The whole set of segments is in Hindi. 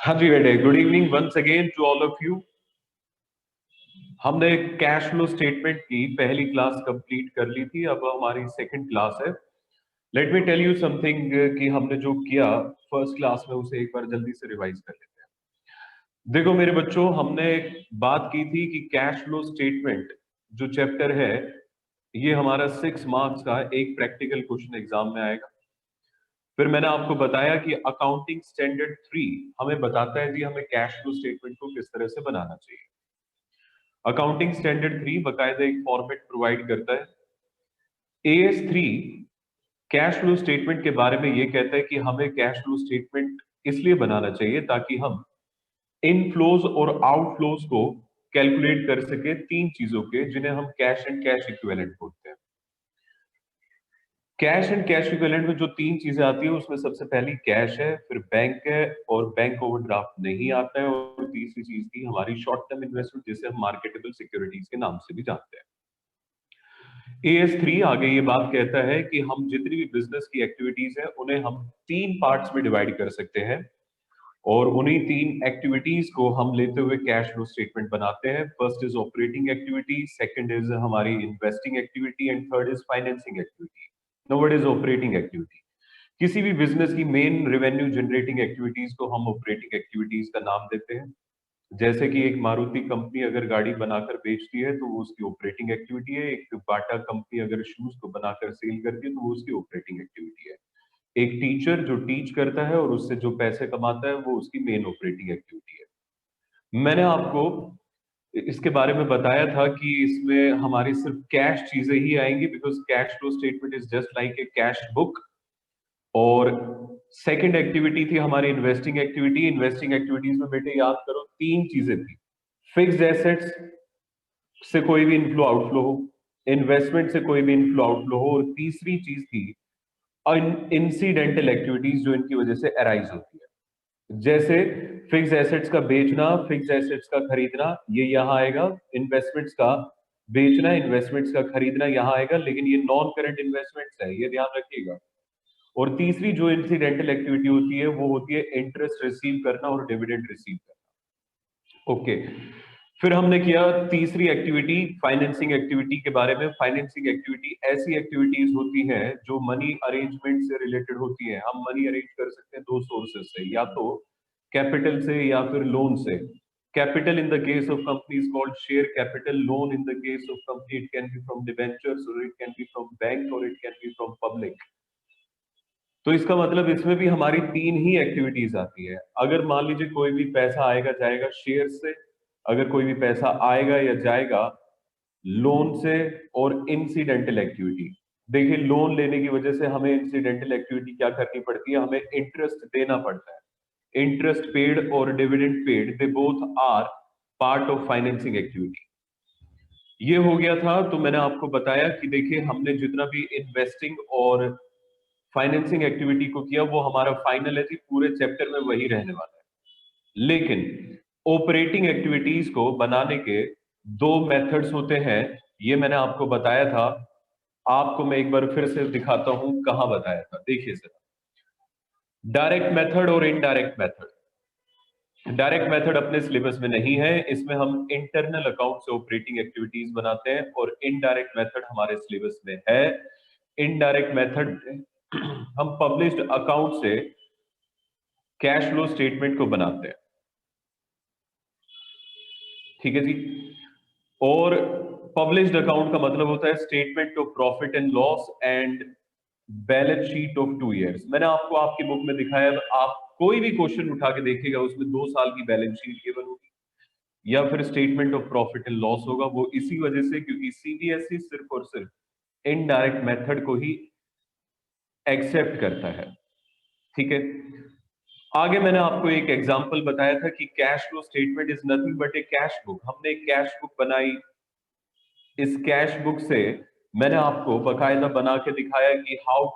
हाँ जी बेटे, good evening once again to all of you. हमने कैश फ्लो स्टेटमेंट की पहली क्लास कंप्लीट कर ली थी, अब हमारी सेकंड क्लास है। Let me tell you something कि हमने जो किया फर्स्ट क्लास में उसे एक बार जल्दी से रिवाइज कर लेते हैं। देखो मेरे बच्चों, हमने बात की थी कि कैश फ्लो स्टेटमेंट जो चैप्टर है, ये हमारा 6 मार्क्स का एक प्रैक्टिकल क्वेश्चन एग्जाम में आएगा। फिर मैंने आपको बताया कि अकाउंटिंग स्टैंडर्ड 3 हमें बताता है कि हमें कैश फ्लो स्टेटमेंट को किस तरह से बनाना चाहिए। अकाउंटिंग स्टैंडर्ड 3 बकायदा एक फॉर्मेट प्रोवाइड करता है। AS 3 कैश फ्लो स्टेटमेंट के बारे में ये कहता है कि हमें कैश फ्लो स्टेटमेंट इसलिए बनाना चाहिए ताकि हम इनफ्लोज और आउटफ्लोज को कैलकुलेट कर सके, तीन चीजों के, जिन्हें हम कैश एंड कैश इक्विवेलेंट बोलते हैं। कैश एंड कैश इक्विवेलेंट में जो तीन चीजें आती है उसमें सबसे पहली कैश है, फिर बैंक है और बैंक ओवरड्राफ्ट नहीं आता है, और तीसरी चीज थी हमारी शॉर्ट टर्म इन्वेस्टमेंट, जिसे हम मार्केटेबल सिक्योरिटीज के नाम से भी जानते हैं। AS 3 आगे ये बात कहता है कि हम जितनी भी बिजनेस की एक्टिविटीज है उन्हें हम तीन पार्ट्स में डिवाइड कर सकते हैं, और उन्हीं तीन एक्टिविटीज को हम लेते हुए कैश फ्लो स्टेटमेंट बनाते हैं। First is operating activity, second is हमारी investing activity and third is financing activity. Now what is operating activity? किसी भी बिजनेस की मेन रेवेन्यू जनरेटिंग एक्टिविटीज को हम ऑपरेटिंग एक्टिविटीज का नाम देते हैं। जैसे कि एक मारुति कंपनी अगर गाड़ी बनाकर बेचती है तो वो उसकी ऑपरेटिंग एक्टिविटी है। एक बाटा कंपनी अगर शूज को बनाकर सेल करती है तो वो उसकी ऑपरेटिंग एक्टिविटी है। एक टीचर जो टीच करता है और उससे जो पैसे कमाता है वो उसकी मेन ऑपरेटिंग एक्टिविटी है। मैंने आपको इसके बारे में बताया था कि इसमें हमारी सिर्फ कैश चीजें ही आएंगी, because cash flow statement is just like a cash book. और सेकंड एक्टिविटी थी हमारी इन्वेस्टिंग एक्टिविटी। इन्वेस्टिंग एक्टिविटीज में बेटे याद करो तीन चीजें थी। फिक्स्ड एसेट्स से कोई भी इनफ्लो आउटफ्लो हो, इन्वेस्टमेंट से कोई भी इनफ्लो आउटफ्लो हो, और तीसरी चीज थी इंसिडेंटल एक्टिविटीज जो इनकी वजह से अराइज होती है। जैसे फिक्स एसेट्स का बेचना, फिक्स एसेट्स का खरीदना, ये यहाँ आएगा। इन्वेस्टमेंट्स का बेचना, इन्वेस्टमेंट्स का खरीदना यहाँ आएगा, लेकिन ये नॉन करंट इन्वेस्टमेंट्स है, ये ध्यान रखिएगा। और तीसरी जो इंसिडेंटल एक्टिविटी होती है वो होती है इंटरेस्ट रिसीव करना और डिविडेंड रिसीव करना। ओके, फिर हमने किया तीसरी एक्टिविटी फाइनेंसिंग एक्टिविटी के बारे में। फाइनेंसिंग एक्टिविटी ऐसी एक्टिविटीज होती हैं जो मनी अरेंजमेंट से रिलेटेड होती है। हम मनी अरेंज कर सकते हैं दो सोर्सेज से, या तो कैपिटल से या फिर लोन से। Capital in the case of company is called share capital. Loan in the case of company it can be from debentures, और it can be from bank, और it can be from public. तो इसका मतलब इसमें भी हमारी तीन ही एक्टिविटीज आती है। अगर मान लीजिए कोई भी पैसा आएगा जाएगा शेयर से, अगर कोई भी पैसा आएगा या जाएगा लोन से, और इंसिडेंटल एक्टिविटी। देखिए, लोन लेने की वजह से हमें इंसिडेंटल एक्टिविटी क्या करनी पड़ती है, हमें इंटरेस्ट देना पड़ता है। इंटरेस्ट पेड और dividend paid, they both are part of financing activity. ये हो गया था। तो मैंने आपको बताया कि देखिए, हमने जितना भी इन्वेस्टिंग और फाइनेंसिंग एक्टिविटी को किया वो हमारा फाइनल है जी, पूरे चैप्टर में वही रहने वाला है। लेकिन ऑपरेटिंग एक्टिविटीज को बनाने के दो मेथड्स होते हैं, ये मैंने आपको बताया था। आपको मैं एक बार फिर से दिखाता हूं कहां बताया था, देखिए सर। डायरेक्ट मेथड और इनडायरेक्ट मेथड। डायरेक्ट मेथड अपने सिलेबस में नहीं है, इसमें हम इंटरनल अकाउंट से ऑपरेटिंग एक्टिविटीज बनाते हैं, और इनडायरेक्ट मेथड हमारे सिलेबस में है। इनडायरेक्ट मेथड हम पब्लिश्ड अकाउंट से कैश फ्लो स्टेटमेंट को बनाते हैं, ठीक है जी। और पब्लिश्ड अकाउंट का मतलब होता है statement of profit and loss and balance sheet of 2 years. मैंने आपको आपकी बुक में दिखाया, आप कोई भी क्वेश्चन उठा के देखिएगा उसमें 2 साल की बैलेंस शीट केवल होगी, या फिर statement of profit and loss होगा। वो इसी वजह से क्योंकि CBSE सिर्फ और सिर्फ इनडायरेक्ट मेथड को ही एक्सेप्ट करता है, ठीक है। आगे मैंने आपको एक एग्जांपल बताया था कि cash flow statement is nothing but A cash book. हमने एक कैश बुक बनाई। इस कैश बुक से मैंने आपको बकायदा बना के दिखाया कि how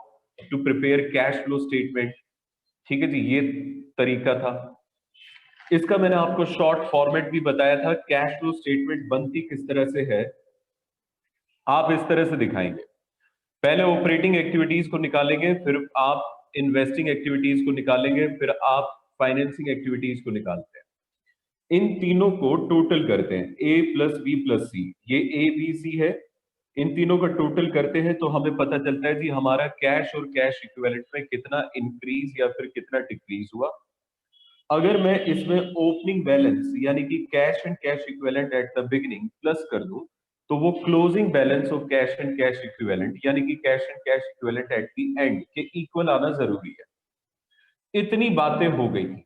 to prepare cash flow statement, ठीक है जी, ये तरीका था। इसका मैंने आपको शॉर्ट फॉर्मेट भी बताया था। कैश फ्लो स्टेटमेंट बनती किस तरह से है, आप इस तरह से दिखाएंगे। पहले ऑपरेटिंग एक्टिविटीज को निकालेंगे, फिर आप इन्वेस्टिंग एक्टिविटीज को निकालेंगे, फिर आप फाइनेंसिंग एक्टिविटीज को निकालते हैं। इन तीनों को टोटल करते हैं, ए प्लस बी प्लस सी, ये ए बी सी है। इन तीनों का टोटल करते हैं तो हमें पता चलता है जी हमारा कैश और कैश इक्विवेलेंट में कितना इंक्रीज या फिर कितना डिक्रीज हुआ। अगर मैं इसमें ओपनिंग बैलेंस यानी कि cash and cash equivalent at the beginning plus कर दूं तो वो closing balance of cash and cash equivalent यानी कि cash and cash equivalent at the end के इक्वल आना जरूरी है। इतनी बातें हो गई थी।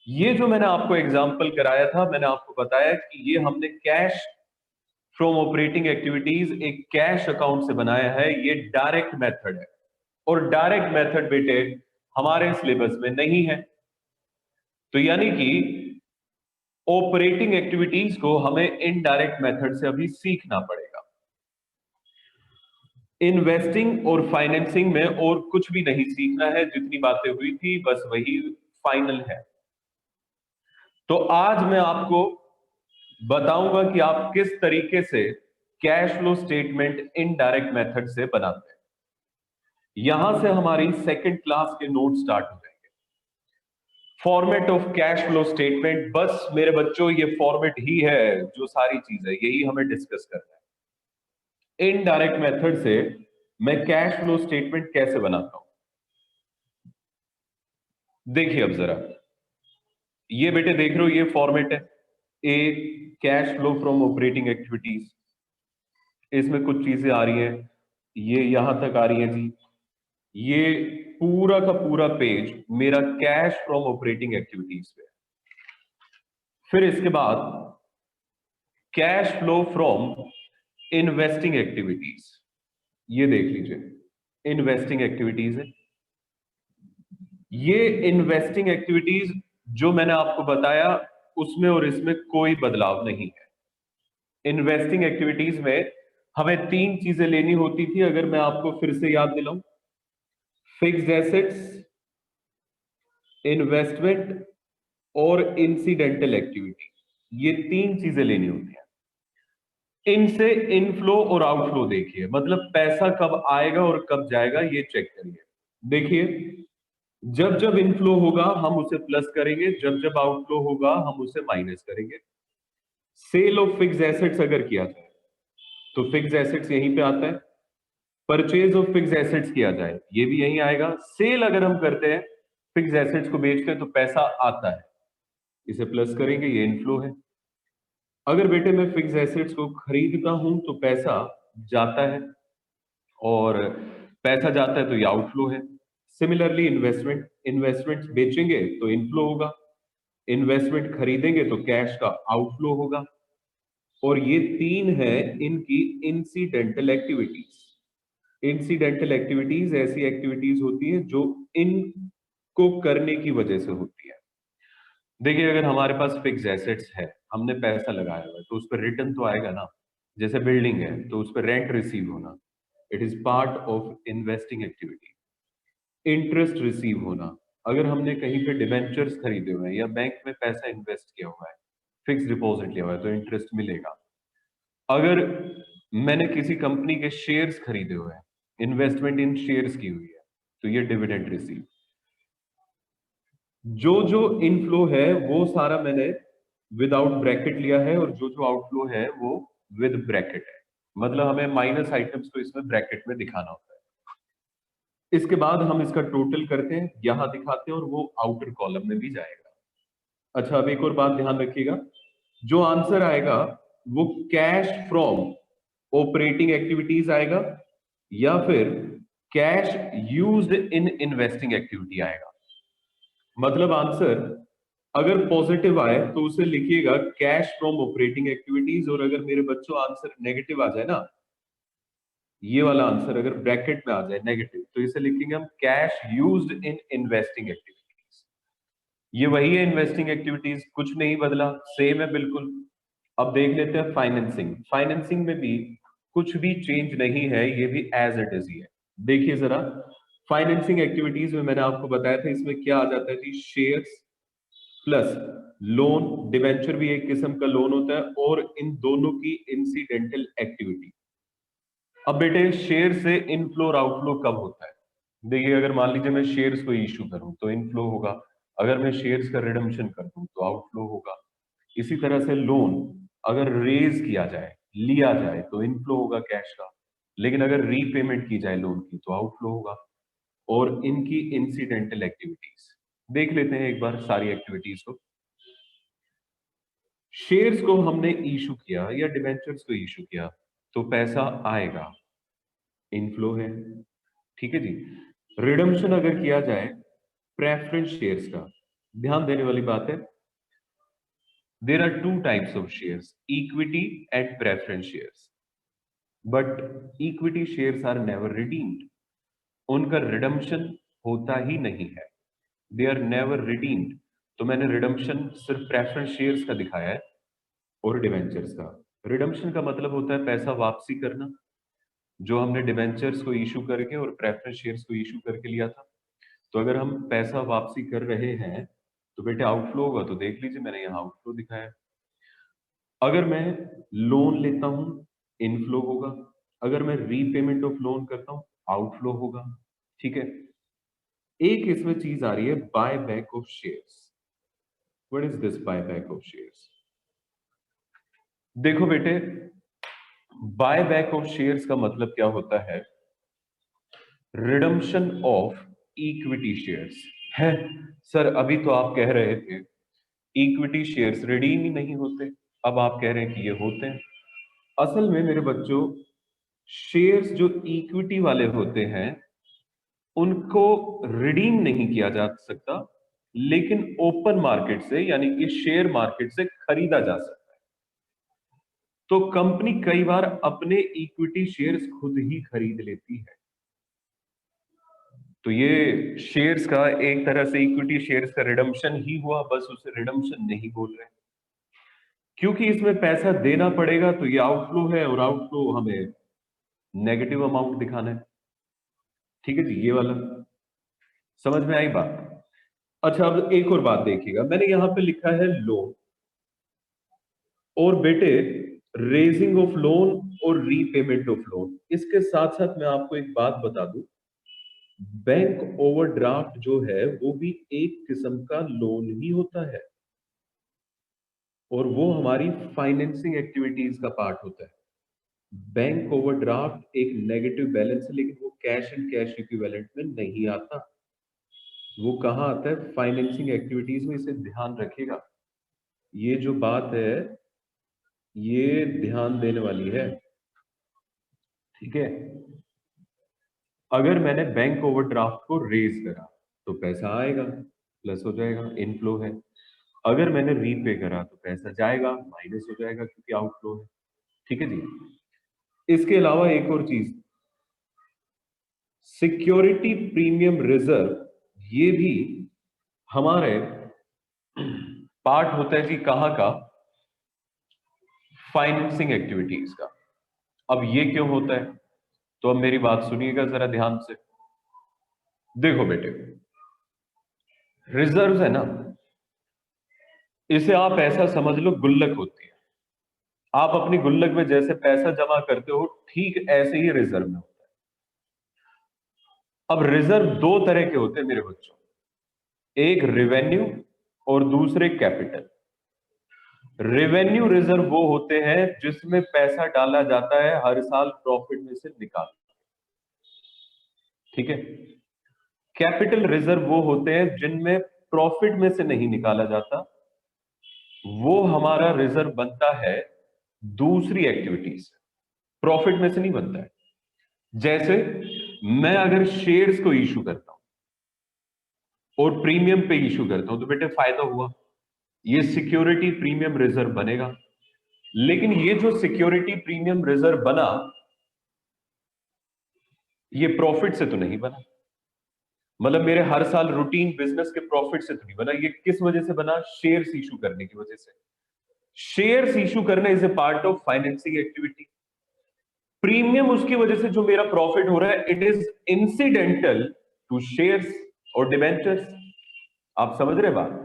ये जो मैंने आपको एग्जांपल कराया था, मैंने आपको बताया कि ये हमने कैश फ्रॉम ऑपरेटिंग एक्टिविटीज एक कैश अकाउंट से बनाया है, ये डायरेक्ट मेथड है। और डायरेक्ट मेथड बेटे हमारे सिलेबस में नहीं है, तो यानी कि ऑपरेटिंग एक्टिविटीज को हमें इनडायरेक्ट मेथड से अभी सीखना पड़ेगा। इन्वेस्टिंग और फाइनेंसिंग में और कुछ भी नहीं सीखना है, जितनी बातें हुई थी बस वही फाइनल है। तो आज मैं आपको बताऊंगा कि आप किस तरीके से cash flow statement indirect method से बनाते हैं। यहां से हमारी सेकंड क्लास के नोट स्टार्ट हो जाएंगे। Format of cash flow statement, बस मेरे बच्चों ये फॉर्मेट ही है, जो सारी चीज है यही हमें डिस्कस करना है। इनडायरेक्ट मेथड से मैं कैश फ्लो स्टेटमेंट कैसे बनाता हूं, देखिए अब जरा। ये बेटे देख रहे हो, ये फॉर्मेट है। A cash flow from operating activities, इसमें कुछ चीजें आ रही हैं, ये यहां तक आ रही है जी। ये पूरा का पूरा पेज मेरा कैश फ्रॉम ऑपरेटिंग एक्टिविटीज पे है। फिर इसके बाद cash flow from investing activities, ये देख लीजिए इन्वेस्टिंग एक्टिविटीज है। ये इन्वेस्टिंग एक्टिविटीज जो मैंने आपको बताया उसमें और इसमें कोई बदलाव नहीं है। इन्वेस्टिंग एक्टिविटीज में हमें तीन चीजें लेनी होती थी, अगर मैं आपको फिर से याद दिलाऊं। फिक्स्ड एसेट्स, इन्वेस्टमेंट और इंसिडेंटल एक्टिविटी, ये तीन चीजें लेनी होती हैं। इनसे इनफ्लो और आउटफ्लो देखिए, मतलब पैसा कब आएगा और कब जाएगा ये चेक करिए। देखिए जब जब इनफ्लो होगा हम उसे प्लस करेंगे, जब जब आउटफ्लो होगा हम उसे माइनस करेंगे। सेल ऑफ फिक्स्ड एसेट्स अगर किया जाए तो फिक्स्ड एसेट्स यहीं पे आता है। परचेज ऑफ फिक्स्ड एसेट्स किया जाए ये भी यहीं आएगा। सेल अगर हम करते हैं, फिक्स्ड एसेट्स को बेचते हैं तो पैसा आता है, इसे प्लस करेंगे, ये इनफ्लो है। अगर बेटे मैं फिक्स्ड एसेट्स को खरीदता हूं तो पैसा जाता है, और पैसा जाता है तो ये आउटफ्लो है। सिमिलरली इन्वेस्टमेंट, इन्वेस्टमेंट बेचेंगे तो इनफ्लो होगा, इन्वेस्टमेंट खरीदेंगे तो कैश का आउटफ्लो होगा। और ये तीन है इनकी इंसिडेंटल एक्टिविटीज। इंसिडेंटल एक्टिविटीज ऐसी एक्टिविटीज होती है जो इनको करने की वजह से होती है। देखिए अगर हमारे पास फिक्स एसेट्स है, हमने पैसा लगाया हुआ है, तो उस पर रिटर्न तो आएगा ना। जैसे बिल्डिंग है तो उस पर रेंट रिसीव होना, it is part of investing activity. Interest receive होना, अगर हमने कहीं पे डिबेंचर्स खरीदे हुए हैं या बैंक में पैसा इन्वेस्ट किया हुआ है, फिक्स डिपॉजिट लिया हुआ है, तो इंटरेस्ट मिलेगा। अगर मैंने किसी कंपनी के शेयर्स खरीदे हुए हैं, इन्वेस्टमेंट इन शेयर्स की हुई है, तो ये डिविडेंड रिसीव। जो जो इनफ्लो है वो सारा मैंने विदाउट ब्रैकेट लिया है, और जो जो आउटफ्लो है वो विद ब्रैकेट है। मतलब हमें माइनस आइटम्स को इसमें ब्रैकेट में दिखाना होता है। इसके बाद हम इसका टोटल करते हैं, यहां दिखाते हैं, और वो आउटर कॉलम में भी जाएगा। अच्छा अब एक और बात ध्यान रखिएगा, जो आंसर आएगा वो कैश फ्रॉम ऑपरेटिंग एक्टिविटीज आएगा या फिर cash used in investing activity आएगा। मतलब आंसर अगर पॉजिटिव आए तो उसे लिखिएगा कैश फ्रॉम ऑपरेटिंग एक्टिविटीज, और अगर मेरे बच्चों आंसर नेगेटिव आ जाए ना, ये वाला आंसर अगर ब्रैकेट में आ जाए नेगेटिव, तो इसे लिखेंगे हम cash used in investing activities. ये वही है इन्वेस्टिंग एक्टिविटीज, कुछ नहीं बदला, सेम है बिल्कुल। अब देख लेते हैं फाइनेंसिंग। फाइनेंसिंग में भी कुछ भी चेंज नहीं है, ये भी एज इट इज ही है। देखिए जरा, फाइनेंसिंग एक्टिविटीज में मैंने आपको बताया था इसमें क्या आ जाता है जी, शेयर्स प्लस लोन। डिवेंचर भी एक किस्म का लोन होता है, और इन दोनों की इंसिडेंटल एक्टिविटी। अब बेटे शेयर से इनफ्लो और आउटफ्लो कब होता है? देखिए अगर मान लीजिए मैं शेयर्स को इशू करूं तो इनफ्लो होगा, अगर मैं शेयर्स का रिडम्पशन कर दूं तो आउटफ्लो होगा। इसी तरह से लोन अगर रेज किया जाए, लिया जाए, तो इनफ्लो होगा कैश का, लेकिन अगर रीपेमेंट की जाए लोन की तो आउटफ्लो होगा। और इनकी इंसिडेंटल एक्टिविटीज देख लेते हैं एक बार सारी एक्टिविटीज को। शेयर्स को हमने इशू किया या डिबेंचर्स को इशू किया तो पैसा आएगा, इनफ्लो है, ठीक है जी। रिडम्पशन अगर किया जाए प्रेफरेंस शेयर्स का, ध्यान देने वाली बात है, there are two types of shares, equity and preference shares, but equity shares are never redeemed, उनका रिडम्पशन होता ही नहीं है, दे आर नेवर रिडीम्ड। तो मैंने रिडम्पशन सिर्फ प्रेफरेंस शेयर्स का दिखाया है और डिवेंचर्स का। रिडम्पशन का मतलब होता है पैसा वापसी करना, जो हमने डिवेंचर्स को इशू करके और प्रेफरेंस शेयर्स को इशू करके लिया था। तो अगर हम पैसा वापसी कर रहे हैं तो बेटे आउटफ्लो होगा, तो देख लीजिए मैंने यहाँ आउटफ्लो दिखाया है। अगर मैं लोन लेता हूं इनफ्लो होगा, अगर मैं रीपेमेंट ऑफ लोन करता हूं आउटफ्लो होगा, ठीक है। एक इसमें चीज आ रही है buy back of shares. What is this buy back of shares? देखो बेटे, बाय बैक ऑफ शेयर्स का मतलब क्या होता है? रिडम्पशन ऑफ इक्विटी शेयर्स है। सर अभी तो आप कह रहे थे इक्विटी शेयर्स रिडीम ही नहीं होते, अब आप कह रहे हैं कि ये होते हैं। असल में मेरे बच्चों, शेयर्स जो इक्विटी वाले होते हैं उनको रिडीम नहीं किया जा सकता, लेकिन ओपन मार्केट से यानी कि शेयर मार्केट से खरीदा जा सकता है। तो कंपनी कई बार अपने इक्विटी शेयर्स खुद ही खरीद लेती है। तो ये शेयर्स का एक तरह से इक्विटी शेयर्स का रिडम्पशन ही हुआ, बस उसे रिडम्पशन नहीं बोल रहे, क्योंकि इसमें पैसा देना पड़ेगा। तो ये आउटफ्लो है और आउटफ्लो हमें नेगेटिव अमाउंट दिखाना है, ठीक है जी, ये वाला समझ में आई बात। अच्छा अब एक और बात देखिएगा, मैंने यहां पे लिखा है लोन, और बेटे रेजिंग ऑफ लोन और रीपेमेंट ऑफ लोन, इसके साथ साथ मैं आपको एक बात बता दूं, बैंक ओवरड्राफ्ट जो है वो भी एक किस्म का लोन ही होता है, और वो हमारी फाइनेंसिंग एक्टिविटीज का पार्ट होता है। बैंक ओवरड्राफ्ट एक नेगेटिव बैलेंस है, लेकिन वो कैश एंड कैश इक्विवेलेंट में नहीं आता, वो कहाँ आता है? फाइनेंसिंग एक्टिविटीज में। इसे ध्यान रखिएगा, ये जो बात है ये ध्यान देने वाली है, ठीक है। अगर मैंने बैंक ओवरड्राफ्ट को रेज करा तो पैसा आएगा, प्लस हो जाएगा, इनफ्लो है। अगर मैंने रीपे करा तो पैसा जाएगा, माइनस हो जाएगा क्योंकि आउटफ्लो है, ठीक है जी। इसके अलावा एक और चीज, सिक्योरिटी प्रीमियम रिजर्व, ये भी हमारे पार्ट होता है जी, कहां का? फाइनेंसिंग एक्टिविटीज का। अब ये क्यों होता है? तो अब मेरी बात सुनिएगा जरा ध्यान से। देखो बेटे, रिजर्व है ना, इसे आप ऐसा समझ लो गुल्लक होती है। आप अपनी गुल्लक में जैसे पैसा जमा करते हो ठीक ऐसे ही रिजर्व में होता है। अब रिजर्व दो तरह के होते हैं मेरे बच्चों, एक रिवेन्यू और दूसरे कैपिटल। रेवेन्यू रिजर्व वो होते हैं जिसमें पैसा डाला जाता है हर साल प्रॉफिट में से निकाल, ठीक है। कैपिटल रिजर्व वो होते हैं जिनमें प्रॉफिट में से नहीं निकाला जाता, वो हमारा रिजर्व बनता है दूसरी एक्टिविटीज से, प्रॉफिट में से नहीं बनता है। जैसे मैं अगर शेयर्स को इशू करता हूं और प्रीमियम पे इशू करता हूं तो बेटे फायदा हुआ, ये सिक्योरिटी प्रीमियम रिजर्व बनेगा। लेकिन ये जो सिक्योरिटी प्रीमियम रिजर्व बना, ये प्रॉफिट से तो नहीं बना, मतलब मेरे हर साल रूटीन बिजनेस के प्रॉफिट से तो नहीं बना। ये किस वजह से बना? शेयर्स इशू करने की वजह से। शेयर्स इशू करना is a part of financing activity. Premium उसकी वजह से जो मेरा प्रॉफिट हो रहा है, it is incidental to shares और डिबेंचर्स। आप समझ रहे बात?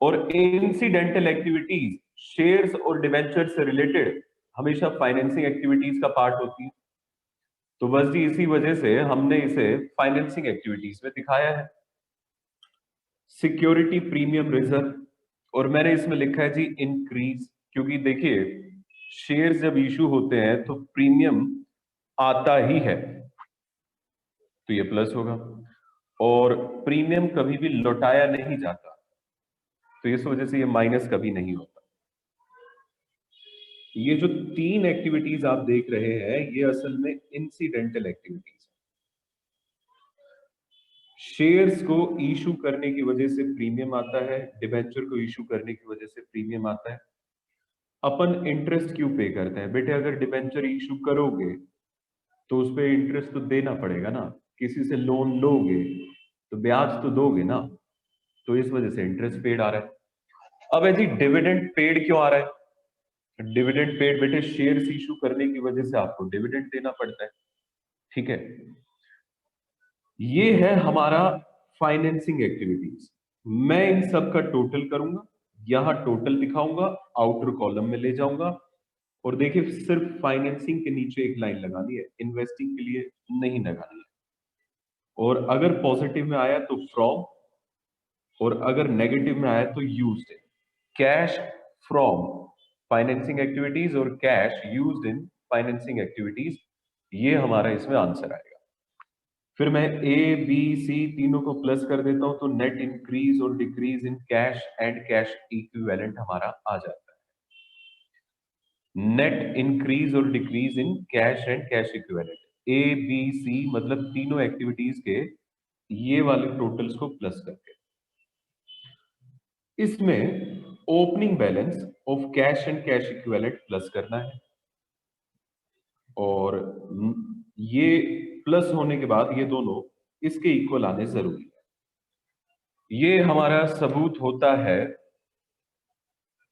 और इंसिडेंटल एक्टिविटीज शेयर्स और डिबेंचर्स से रिलेटेड हमेशा फाइनेंसिंग एक्टिविटीज का पार्ट होती है। तो बस जी इसी वजह से हमने इसे फाइनेंसिंग एक्टिविटीज में दिखाया है। सिक्योरिटी प्रीमियम रिजर्व, और मैंने इसमें लिखा है जी इंक्रीज, क्योंकि देखिए शेयर्स जब इशू होते हैं तो प्रीमियम आता ही है, तो ये प्लस होगा। और प्रीमियम कभी भी लौटाया नहीं जाता, तो इस वजह से ये माइनस कभी नहीं होता। ये जो तीन एक्टिविटीज आप देख रहे हैं ये असल में इंसिडेंटल एक्टिविटीज। शेयर्स को इशू करने की वजह से प्रीमियम आता है, डिबेंचर को इशू करने की वजह से प्रीमियम आता है। अपन इंटरेस्ट क्यों पे करते हैं बेटे? अगर डिबेंचर इशू करोगे तो उस पर इंटरेस्ट तो देना पड़ेगा ना, किसी से लोन लोगे तो ब्याज तो दोगे ना, तो इस वजह से इंटरेस्ट पेड आ रहा है। अब यदि डिविडेंड पेड क्यों आ रहा है? डिविडेंड पेड बेटे शेयर्स इशू करने की वजह से आपको डिविडेंड देना पड़ता है, ठीक है। ये है हमारा फाइनेंसिंग एक्टिविटीज। मैं इन सब का टोटल करूंगा, यहां टोटल दिखाऊंगा, आउटर कॉलम में ले जाऊंगा, और देखिए सिर्फ फाइनेंसिंग के नीचे एक लाइन लगानी है, इन्वेस्टिंग के लिए नहीं लगानी है। और अगर पॉजिटिव में आया तो फ्रॉम, और अगर नेगेटिव में आया तो used in. Cash from financing activities और cash used in financing activities, ये हमारा इसमें आंसर आएगा। फिर मैं ए बी सी तीनों को प्लस कर देता हूं तो नेट इंक्रीज और decrease in cash and cash equivalent हमारा आ जाता है। नेट इंक्रीज और decrease in cash and cash equivalent, A B C मतलब तीनों एक्टिविटीज के ये वाले टोटल्स को प्लस करके इसमें opening balance of cash and cash equivalent plus करना है। और ये प्लस होने के बाद ये दोनों इसके इक्वल आने जरूरी है। ये हमारा सबूत होता है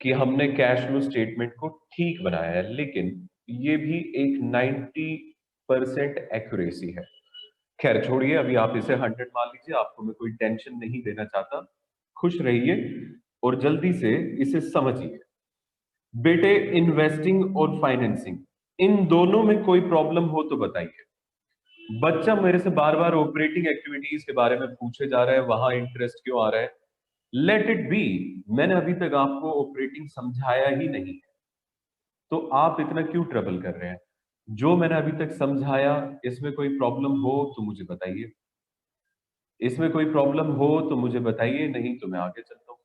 कि हमने कैश फ्लो स्टेटमेंट को ठीक बनाया है, लेकिन ये भी एक 90% एक्यूरेसी है। खैर छोड़िए, अभी आप इसे 100 मान लीजिए, आपको मैं कोई टेंशन नहीं देना चाहता। खुश रहिए और जल्दी से इसे समझिए। बेटे इन्वेस्टिंग और फाइनेंसिंग इन दोनों में कोई प्रॉब्लम हो तो बताइए। बच्चा मेरे से बार बार ऑपरेटिंग एक्टिविटीज के बारे में पूछे जा रहा है, वहां इंटरेस्ट क्यों आ रहा है? लेट इट बी, मैंने अभी तक आपको ऑपरेटिंग समझाया ही नहीं है, तो आप इतना क्यों ट्रबल कर रहे हैं? जो मैंने अभी तक समझाया इसमें कोई प्रॉब्लम हो तो मुझे बताइए, इसमें कोई प्रॉब्लम हो तो मुझे बताइए, नहीं तो मैं आगे चलता हूं।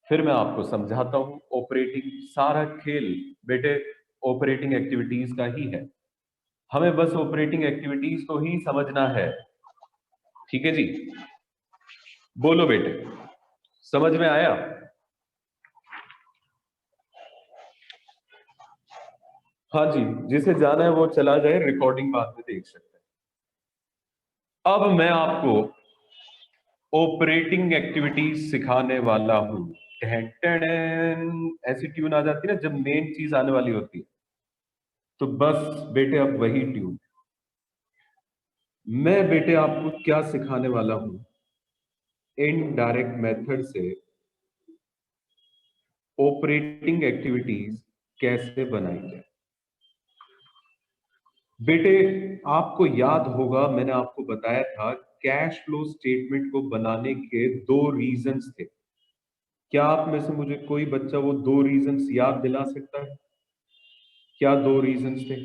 फिर मैं आपको समझाता हूं। ऑपरेटिंग सारा खेल बेटे ऑपरेटिंग एक्टिविटीज का ही है, हमें बस ऑपरेटिंग एक्टिविटीज को ही समझना है, ठीक है जी। बोलो बेटे, समझ में आया? हाँ जी, जिसे जाना है वो चला जाए, रिकॉर्डिंग बाद में देख सकते हैं। अब मैं आपको ऑपरेटिंग एक्टिविटीज सिखाने वाला हूं। टहन टहन, ऐसी ट्यून आ जाती है ना जब मेन चीज आने वाली होती है, तो बस बेटे अब वही ट्यून। मैं बेटे आपको क्या सिखाने वाला हूं? इनडायरेक्ट मेथड से ऑपरेटिंग एक्टिविटीज कैसे बनाई जाए। बेटे आपको याद होगा मैंने आपको बताया था कैश फ्लो स्टेटमेंट को बनाने के दो रीजंस थे। क्या आप में से मुझे कोई बच्चा वो दो रीजंस याद दिला सकता है? क्या दो रीजंस थे?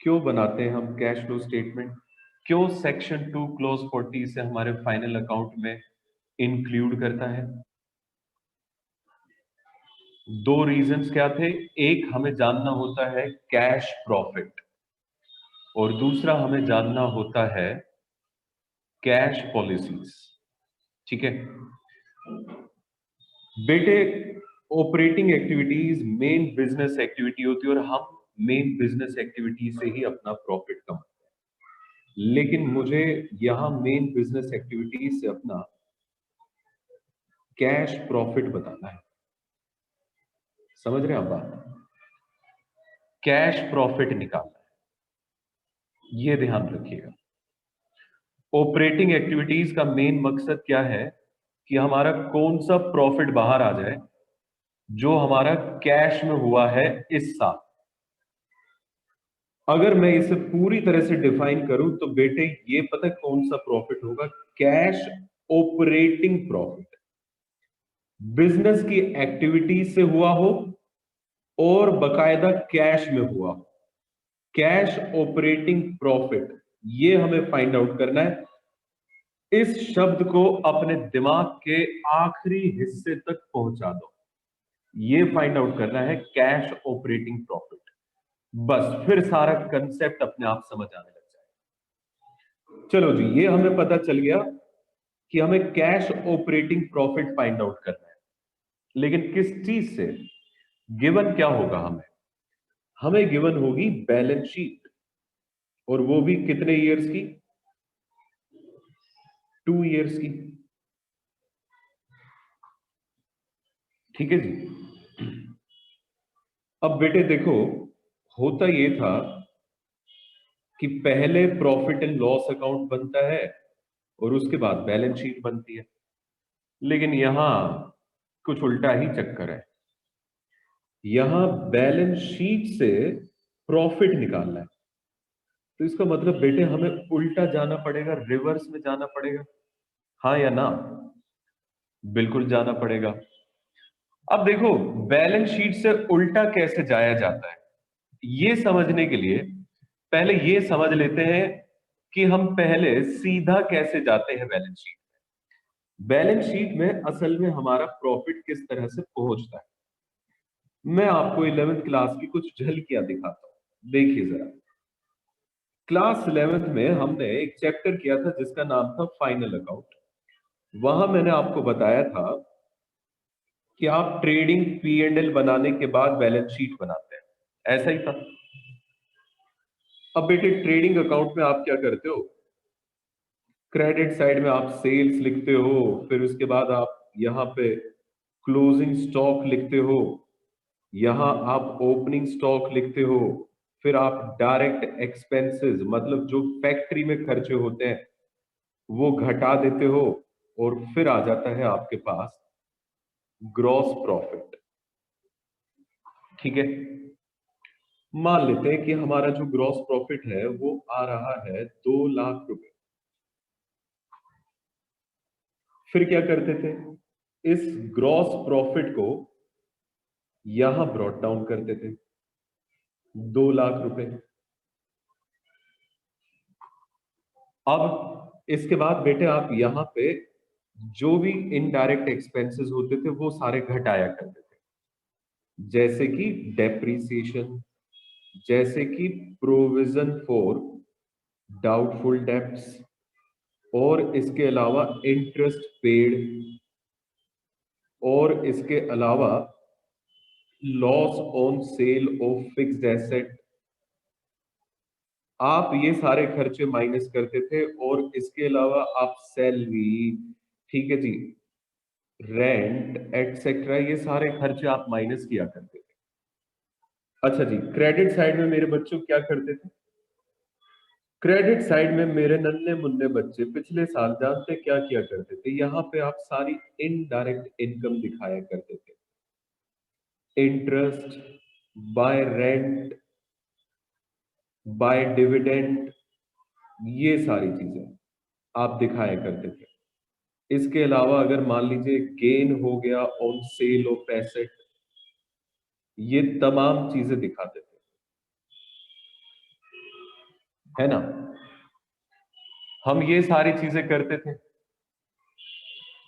क्यों बनाते हैं हम कैश फ्लो स्टेटमेंट? क्यों सेक्शन 2 क्लोज 40 से हमारे फाइनल अकाउंट में इंक्लूड करता है? दो रीजंस क्या थे? एक, हमें जानना होता है कैश प्रॉफिट, और दूसरा हमें जानना होता है कैश पॉलिसीज, ठीक है बेटे। Operating activities main business activity होती है और हम मेन बिजनेस एक्टिविटी से ही अपना प्रॉफिट कमाते हैं, लेकिन मुझे यहां मेन बिजनेस एक्टिविटीज से अपना कैश प्रॉफिट बताना है। समझ रहे हैं आप बात? कैश प्रॉफिट निकालना है, ये ध्यान रखिएगा। ऑपरेटिंग एक्टिविटीज का मेन मकसद क्या है? कि हमारा कौन सा प्रॉफिट बाहर आ जाए जो हमारा कैश में हुआ है इस साल। अगर मैं इसे पूरी तरह से डिफाइन करूं तो बेटे ये पता है कौन सा प्रॉफिट होगा? कैश ऑपरेटिंग प्रॉफिट बिजनेस की एक्टिविटी से हुआ हो और बकायदा कैश में हुआ हो, कैश ऑपरेटिंग प्रॉफिट, ये हमें फाइंड आउट करना है। इस शब्द को अपने दिमाग के आखिरी हिस्से तक पहुंचा दो, ये फाइंड आउट करना है कैश ऑपरेटिंग प्रॉफिट। बस फिर सारा कंसेप्ट अपने आप समझ आने लग जाएगा। चलो जी, ये हमें पता चल गया कि हमें cash operating profit find out करना है, लेकिन किस चीज से? गिवन क्या होगा हमें? हमें गिवन होगी बैलेंस शीट, और वो भी कितने ईयर्स की? 2 ईयर्स की। ठीक है जी। अब बेटे देखो, होता ये था कि पहले प्रॉफिट एंड लॉस अकाउंट बनता है और उसके बाद बैलेंस शीट बनती है, लेकिन यहां कुछ उल्टा ही चक्कर है। यहां बैलेंस शीट से प्रॉफिट निकालना है, तो इसका मतलब बेटे हमें उल्टा जाना पड़ेगा, रिवर्स में जाना पड़ेगा। हाँ या ना? बिल्कुल जाना पड़ेगा। अब देखो, बैलेंस शीट से उल्टा कैसे जाया जाता है, ये समझने के लिए पहले ये समझ लेते हैं कि हम पहले सीधा कैसे जाते हैं बैलेंस शीट। बैलेंस शीट में असल में हमारा प्रॉफिट किस तरह से पहुंचता है, मैं आपको 11th क्लास की कुछ झलकियां दिखाता हूं, देखिए जरा। क्लास 11th में हमने एक चैप्टर किया था जिसका नाम था फाइनल अकाउंट। वहां मैंने आपको बताया था कि आप ट्रेडिंग पी एंड एल बनाने के बाद बैलेंस शीट बनाते हैं, ऐसा ही था। अब बेटे ट्रेडिंग अकाउंट में आप क्या करते हो? क्रेडिट साइड में आप सेल्स लिखते हो, फिर उसके बाद आप यहाँ पे क्लोजिंग स्टॉक लिखते हो, यहां आप ओपनिंग स्टॉक लिखते हो, फिर आप डायरेक्ट एक्सपेंसेस मतलब जो फैक्ट्री में खर्चे होते हैं वो घटा देते हो, और फिर आ जाता है आपके पास ग्रॉस प्रॉफिट। ठीक है, मान लेते हैं कि हमारा जो ग्रॉस प्रॉफिट है वो आ रहा है 2 लाख रुपए। फिर क्या करते थे? इस ग्रॉस प्रॉफिट को यहां ब्रॉट डाउन करते थे, 2 लाख रुपए। अब इसके बाद बेटे आप यहां पे जो भी इनडायरेक्ट एक्सपेंसेस होते थे वो सारे घटाया करते थे, जैसे कि डेप्रिसिएशन, जैसे कि प्रोविजन फॉर डाउटफुल डेब्ट्स, और इसके अलावा इंटरेस्ट पेड, और इसके अलावा loss on sale of fixed asset. आप ये सारे खर्चे माइनस करते थे, और इसके अलावा आप सैलरी, ठीक है जी, रेंट एटसेट्रा, ये सारे खर्चे आप माइनस किया करते थे। अच्छा जी, क्रेडिट साइड में मेरे बच्चों क्या करते थे? क्रेडिट साइड में मेरे नन्हे मुन्ने बच्चे पिछले साल जानते क्या किया करते थे? यहाँ पे आप सारी इनडायरेक्ट इनकम दिखाया करते थे, interest, by rent, by dividend, ये सारी चीजें आप दिखाया करते थे। इसके अलावा अगर मान लीजिए गेन हो गया ऑन सेल ऑफ एसेट, ये तमाम चीजें दिखाते थे, है ना? हम ये सारी चीजें करते थे।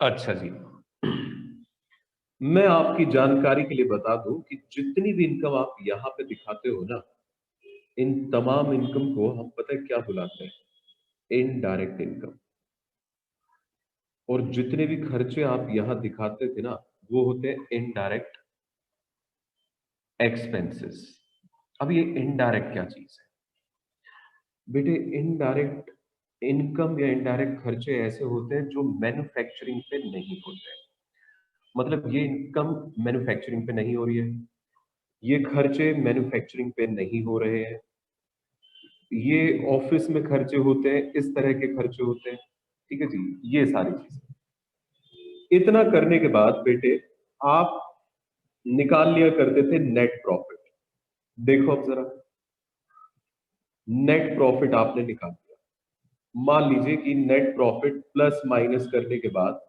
अच्छा जी, मैं आपकी जानकारी के लिए बता दूं कि जितनी भी इनकम आप यहां पे दिखाते हो ना, इन तमाम इनकम को हम पता है क्या बुलाते हैं? Indirect income. और जितने भी खर्चे आप यहां दिखाते थे ना, वो होते हैं इनडायरेक्ट एक्सपेंसेस। अब ये इनडायरेक्ट क्या चीज है बेटे? इनडायरेक्ट इनकम या इनडायरेक्ट खर्चे ऐसे होते हैं जो मैन्युफैक्चरिंग पे नहीं होते हैं। मतलब ये इनकम मैन्युफैक्चरिंग पे नहीं हो रही है, ये खर्चे मैन्युफैक्चरिंग पे नहीं हो रहे हैं, ये ऑफिस में खर्चे होते हैं, इस तरह के खर्चे होते हैं। ठीक है जी, ये सारी चीजें। इतना करने के बाद बेटे आप निकाल लिया करते थे नेट प्रॉफिट। देखो अब जरा, नेट प्रॉफिट आपने निकाल लिया, मान लीजिए कि नेट प्रॉफिट प्लस माइनस करने के बाद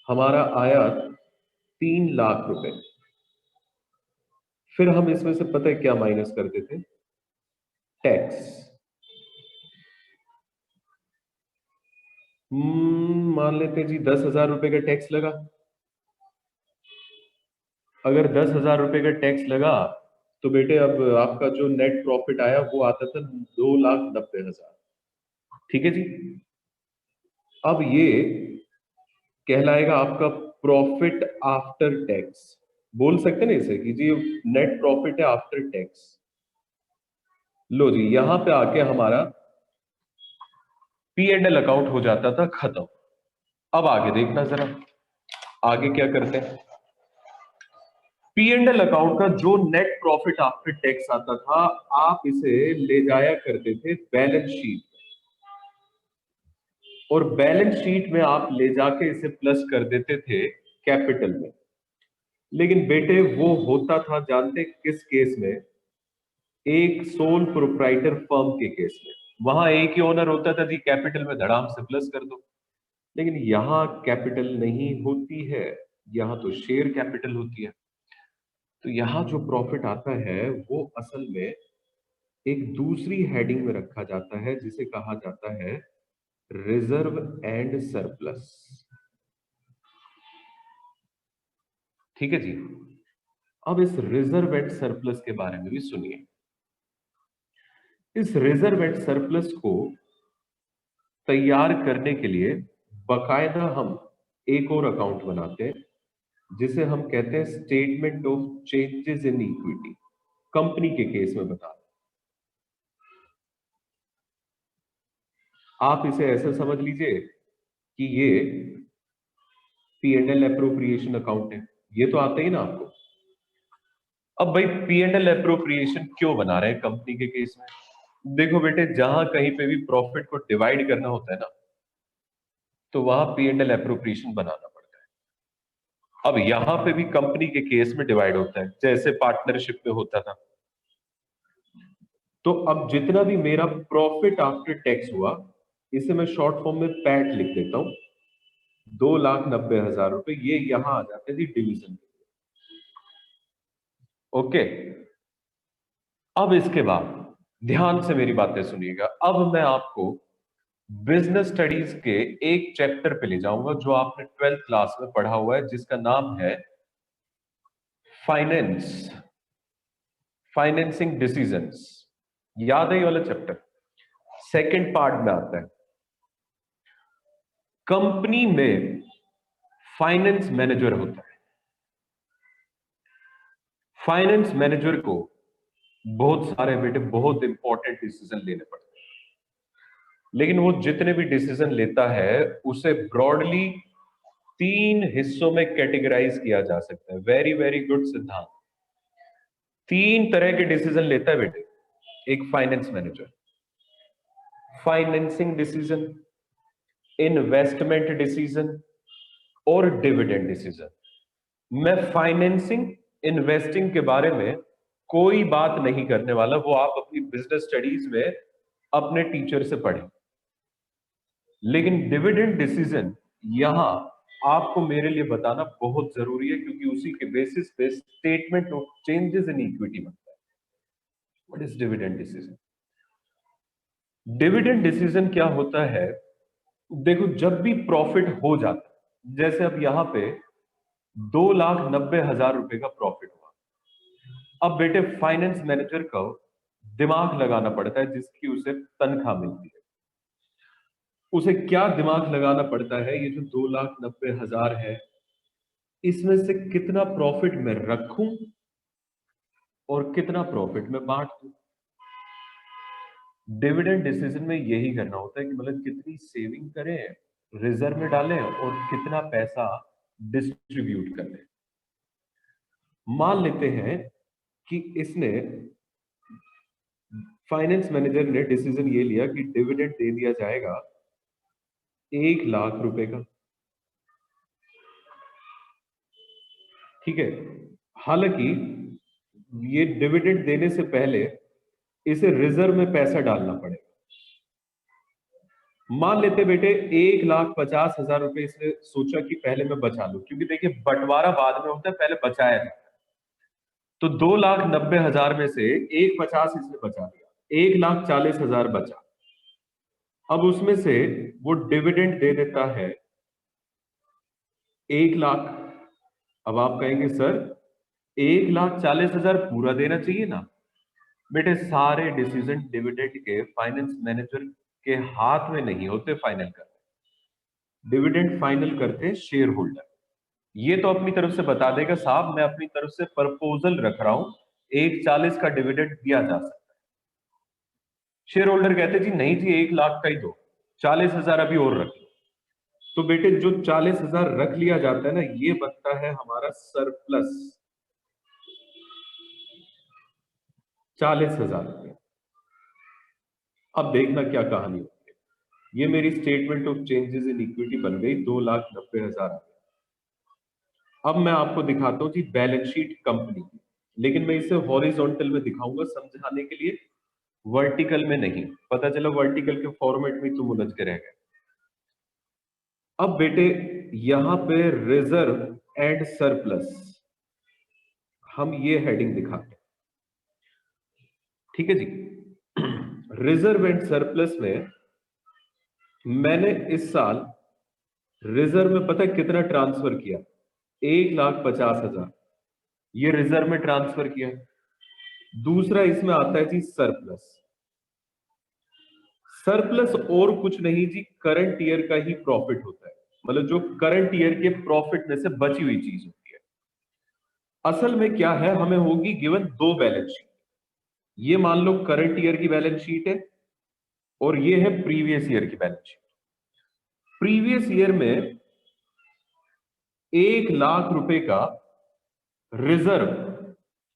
हमारा आया 3 लाख रुपए। फिर हम इसमें से पता है क्या माइनस करते थे? टैक्स। मान लेते हैं जी 10,000 रुपए का टैक्स लगा। अगर 10,000 रुपए का टैक्स लगा तो बेटे अब आपका जो नेट प्रॉफिट आया वो आता था 2,90,000। ठीक है जी। अब ये कहलाएगा आपका प्रॉफिट आफ्टर टैक्स। बोल सकते ना इसे कि जी नेट प्रॉफिट है आफ्टर टैक्स। लो जी, यहां पे आके हमारा पी एंड एल अकाउंट हो जाता था खत्म। अब आगे देखना जरा, आगे क्या करते हैं। पी एंड एल अकाउंट का जो नेट प्रॉफिट आफ्टर टैक्स आता था, आप इसे ले जाया करते थे बैलेंस शीट, और बैलेंस शीट में आप ले जाके इसे प्लस कर देते थे कैपिटल में। लेकिन बेटे वो होता था जानते किस केस में? एक सोल प्रोप्राइटर फर्म के केस में। वहां एक ही ओनर होता था जी, कैपिटल में धड़ाम से प्लस कर दो। लेकिन यहां कैपिटल नहीं होती है, यहां तो शेयर कैपिटल होती है। तो यहां जो प्रॉफिट आता है वो असल में एक दूसरी हेडिंग में रखा जाता है जिसे कहा जाता है रिजर्व एंड सरप्लस। ठीक है जी। अब इस रिजर्व एंड सरप्लस के बारे में भी सुनिए। इस रिजर्व एंड सरप्लस को तैयार करने के लिए बकायदा हम एक और अकाउंट बनाते हैं जिसे हम कहते हैं statement of changes in equity. Company के केस में बता रहे हैं। आप इसे ऐसा समझ लीजिए कि ये P and L appropriation account है। ये तो आता ही ना आपको। अब भाई पी एंड एल अप्रोप्रिएशन क्यों बना रहे हैं कंपनी के केस में? देखो बेटे, जहां कहीं पे भी प्रॉफिट को डिवाइड करना होता है ना, तो वहां पी एंड एल अप्रोप्रिएशन बनाना पड़ता है। अब यहां पे भी कंपनी के केस में डिवाइड होता है जैसे पार्टनरशिप में होता था। तो अब जितना भी मेरा प्रॉफिट आफ्टर टैक्स हुआ, इसे मैं शॉर्ट फॉर्म में पैट लिख देता हूं। 2,90,000 रुपए ये यहां आ जाते हैं जी डिवीजन। ओके। अब इसके बाद ध्यान से मेरी बातें सुनिएगा। अब मैं आपको बिजनेस स्टडीज के एक चैप्टर पे ले जाऊंगा जो आपने 12th क्लास में पढ़ा हुआ है, जिसका नाम है फाइनेंस, फाइनेंसिंग डिसीजंस। याद है ये वाला चैप्टर? सेकंड पार्ट में आता है। कंपनी में फाइनेंस मैनेजर होता है। फाइनेंस मैनेजर को बहुत सारे बेटे बहुत इंपॉर्टेंट डिसीजन लेने पड़ते हैं। लेकिन वो जितने भी डिसीजन लेता है उसे ब्रॉडली 3 हिस्सों में कैटेगराइज किया जा सकता है। वेरी वेरी गुड सिद्धांत। 3 तरह के डिसीजन लेता है बेटे एक finance manager. Financing decision, investment decision और डिविडेंड डिसीजन। मैं फाइनेंसिंग, इन्वेस्टिंग के बारे में कोई बात नहीं करने वाला, वो आप अपनी बिजनेस स्टडीज में अपने टीचर से पढ़ें। लेकिन डिविडेंड डिसीजन यहां आपको मेरे लिए बताना बहुत जरूरी है, क्योंकि उसी के बेसिस पे statement of changes in equity बनता है। What is dividend decision? Dividend decision क्या होता है? देखो, जब भी प्रॉफिट हो जाता है, जैसे अब यहां पे 2,90,000 रुपए का प्रॉफिट हुआ। अब बेटे फाइनेंस मैनेजर को दिमाग लगाना पड़ता है जिसकी उसे तनख्वाह मिलती है। उसे क्या दिमाग लगाना पड़ता है? ये जो 2,90,000 है, इसमें से कितना प्रॉफिट मैं रखूं और कितना प्रॉफिट में बांट दूं। डिविडेंड डिसीजन में यही करना होता है कि मतलब कितनी सेविंग करें, रिजर्व में डालें, और कितना पैसा डिस्ट्रीब्यूट करें। मान लेते हैं कि इसने, फाइनेंस मैनेजर ने डिसीजन ये लिया कि डिविडेंड दे दिया जाएगा 1,00,000 रुपए का। ठीक है। हालांकि ये डिविडेंड देने से पहले इसे रिजर्व में पैसा डालना पड़ेगा। मान लेते बेटे 1,50,000 रुपए इसने सोचा कि पहले मैं बचा लूं, क्योंकि देखिए बंटवारा बाद में होता है, पहले बचाया था। तो 2,90,000 में से 1,50 इसने बचा लिया, 1,40,000 बचा। अब उसमें से वो डिविडेंड दे देता है 1,00,000। अब आप कहेंगे सर 1,40,000 पूरा देना चाहिए ना। बेटे सारे डिसीजन डिविडेंड के फाइनेंस मैनेजर के हाथ में नहीं होते फाइनल करने। डिविडेंड फाइनल करते शेयर होल्डर। ये तो अपनी तरफ से बता देगा साहब मैं अपनी तरफ से प्रपोजल रख रहा हूं, 1,40 का डिविडेंड दिया जा सकता है। शेयर होल्डर कहते जी नहीं जी 1,00,000 का ही दो, 40,000 अभी और रख लो। तो बेटे जो 40,000 रख लिया जाता है ना, ये बनता है हमारा सरप्लस, 40,000 रुपये। अब देखना क्या कहानी होती है। ये मेरी statement of changes in equity बन गई, 2,90,000। अब मैं आपको दिखाता हूं जी बैलेंस शीट कंपनी की, लेकिन मैं इसे हॉरिजॉन्टल में दिखाऊंगा समझाने के लिए, वर्टिकल में नहीं। पता चला वर्टिकल के फॉर्मेट में तुम उलझ के रह गए। अब बेटे यहां पे रिजर्व एंड सरप्लस, हम ये हेडिंग दिखाते हैं, ठीक है जी। रिजर्व एंड सरप्लस में मैंने इस साल रिजर्व में पता है कितना ट्रांसफर किया, 1,50,000 ये रिजर्व में ट्रांसफर किया। दूसरा इसमें आता है जी सरप्लस। सरप्लस और कुछ नहीं जी, करंट ईयर का ही प्रॉफिट होता है, मतलब जो करंट ईयर के प्रॉफिट में से बची हुई चीज होती है। असल में क्या है, हमें होगी गिवन दो बैलेंस शीट। ये मान लो करंट ईयर की बैलेंस शीट है और ये है प्रीवियस ईयर की बैलेंस शीट। प्रीवियस ईयर में 1,00,000 रुपए का रिजर्व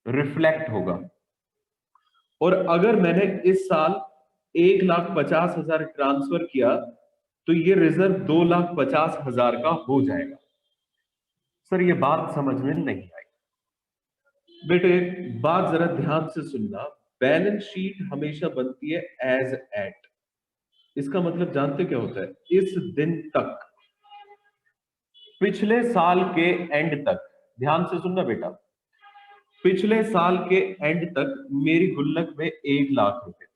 रिफ्लेक्ट होगा, और अगर मैंने इस साल 1,50,000 ट्रांसफर किया तो ये रिजर्व 2,50,000 का हो जाएगा। सर ये बात समझ में नहीं आई। बेटे बात जरा ध्यान से सुनना, बैलेंस शीट हमेशा बनती है एज एट। इसका मतलब जानते क्या होता है, इस दिन तक, पिछले साल के एंड तक। ध्यान से सुनना बेटा, पिछले साल के एंड तक मेरी गुल्लक में 1,00,000 रुपए थे।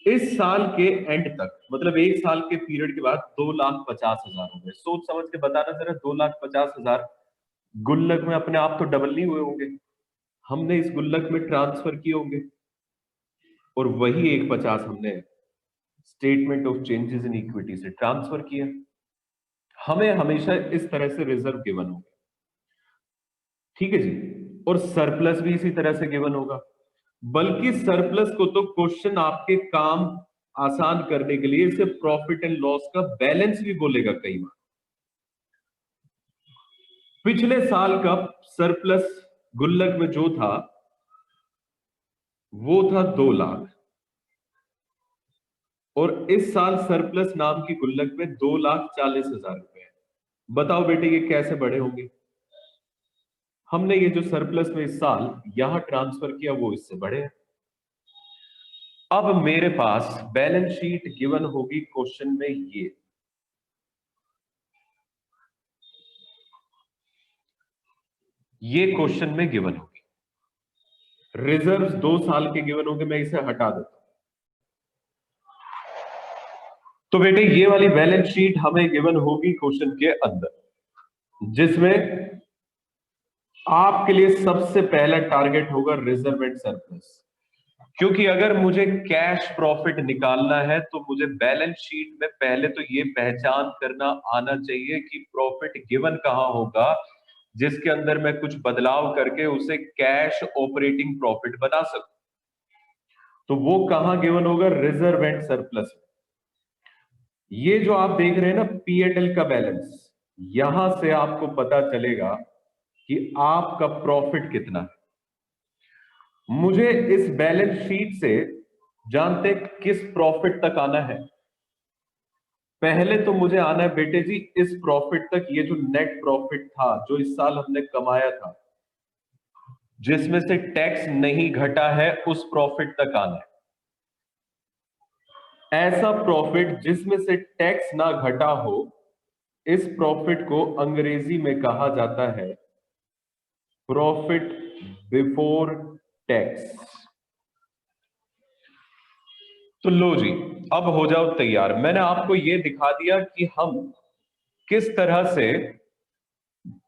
इस साल के एंड तक मतलब एक साल के पीरियड के बाद 2,50,000 हो गए। सोच समझ के बताना जरा, 2,50,000 गुल्लक में अपने आप तो डबल नहीं हुए होंगे, हमने इस गुल्लक में ट्रांसफर किए होंगे, और वही 1,50 हमने statement of changes in equity से ट्रांसफर किया। हमें हमेशा इस तरह से रिजर्व गिवन होगा, ठीक है जी। और सरप्लस भी इसी तरह से गिवन होगा, बल्कि सरप्लस को तो क्वेश्चन आपके काम आसान करने के लिए इसे प्रॉफिट एंड लॉस का बैलेंस भी बोलेगा कई बार। पिछले साल का सरप्लस गुल्लक में जो था वो था 2,00,000, और इस साल सरप्लस नाम की गुल्लक में 2,40,000 रुपए। बताओ बेटे ये कैसे बड़े होंगे। हमने ये जो सरप्लस में इस साल यहां ट्रांसफर किया वो इससे बड़े हैं। अब मेरे पास बैलेंस शीट गिवन होगी क्वेश्चन में, ये क्वेश्चन में गिवन होगी। रिजर्व्स 2 साल के गिवन होंगे, मैं इसे हटा देता हूं। तो बेटे ये वाली बैलेंस शीट हमें गिवन होगी क्वेश्चन के अंदर, जिसमें आपके लिए सबसे पहला टारगेट होगा रिजर्व एंड सरप्लस। क्योंकि अगर मुझे कैश प्रॉफिट निकालना है तो मुझे बैलेंस शीट में पहले तो ये पहचान करना आना चाहिए कि प्रॉफिट गिवन कहां होगा, जिसके अंदर मैं कुछ बदलाव करके उसे कैश ऑपरेटिंग प्रॉफिट बना सकूं। तो वो कहां गिवन होगा, रिजर्व एंड सरप्लस। ये जो आप देख रहे हैं ना पी एंड एल का बैलेंस, यहां से आपको पता चलेगा कि आपका प्रॉफिट कितना है। मुझे इस बैलेंस शीट से जानते किस प्रॉफिट तक आना है। पहले तो मुझे आना है बेटे जी इस प्रॉफिट तक, ये जो नेट प्रॉफिट था जो इस साल हमने कमाया था, जिसमें से टैक्स नहीं घटा है, उस प्रॉफिट तक आना है। ऐसा प्रॉफिट जिसमें से टैक्स ना घटा हो, इस प्रॉफिट को अंग्रेजी में कहा जाता है प्रॉफिट बिफोर टैक्स। तो लो जी, अब हो जाओ तैयार। मैंने आपको यह दिखा दिया कि हम किस तरह से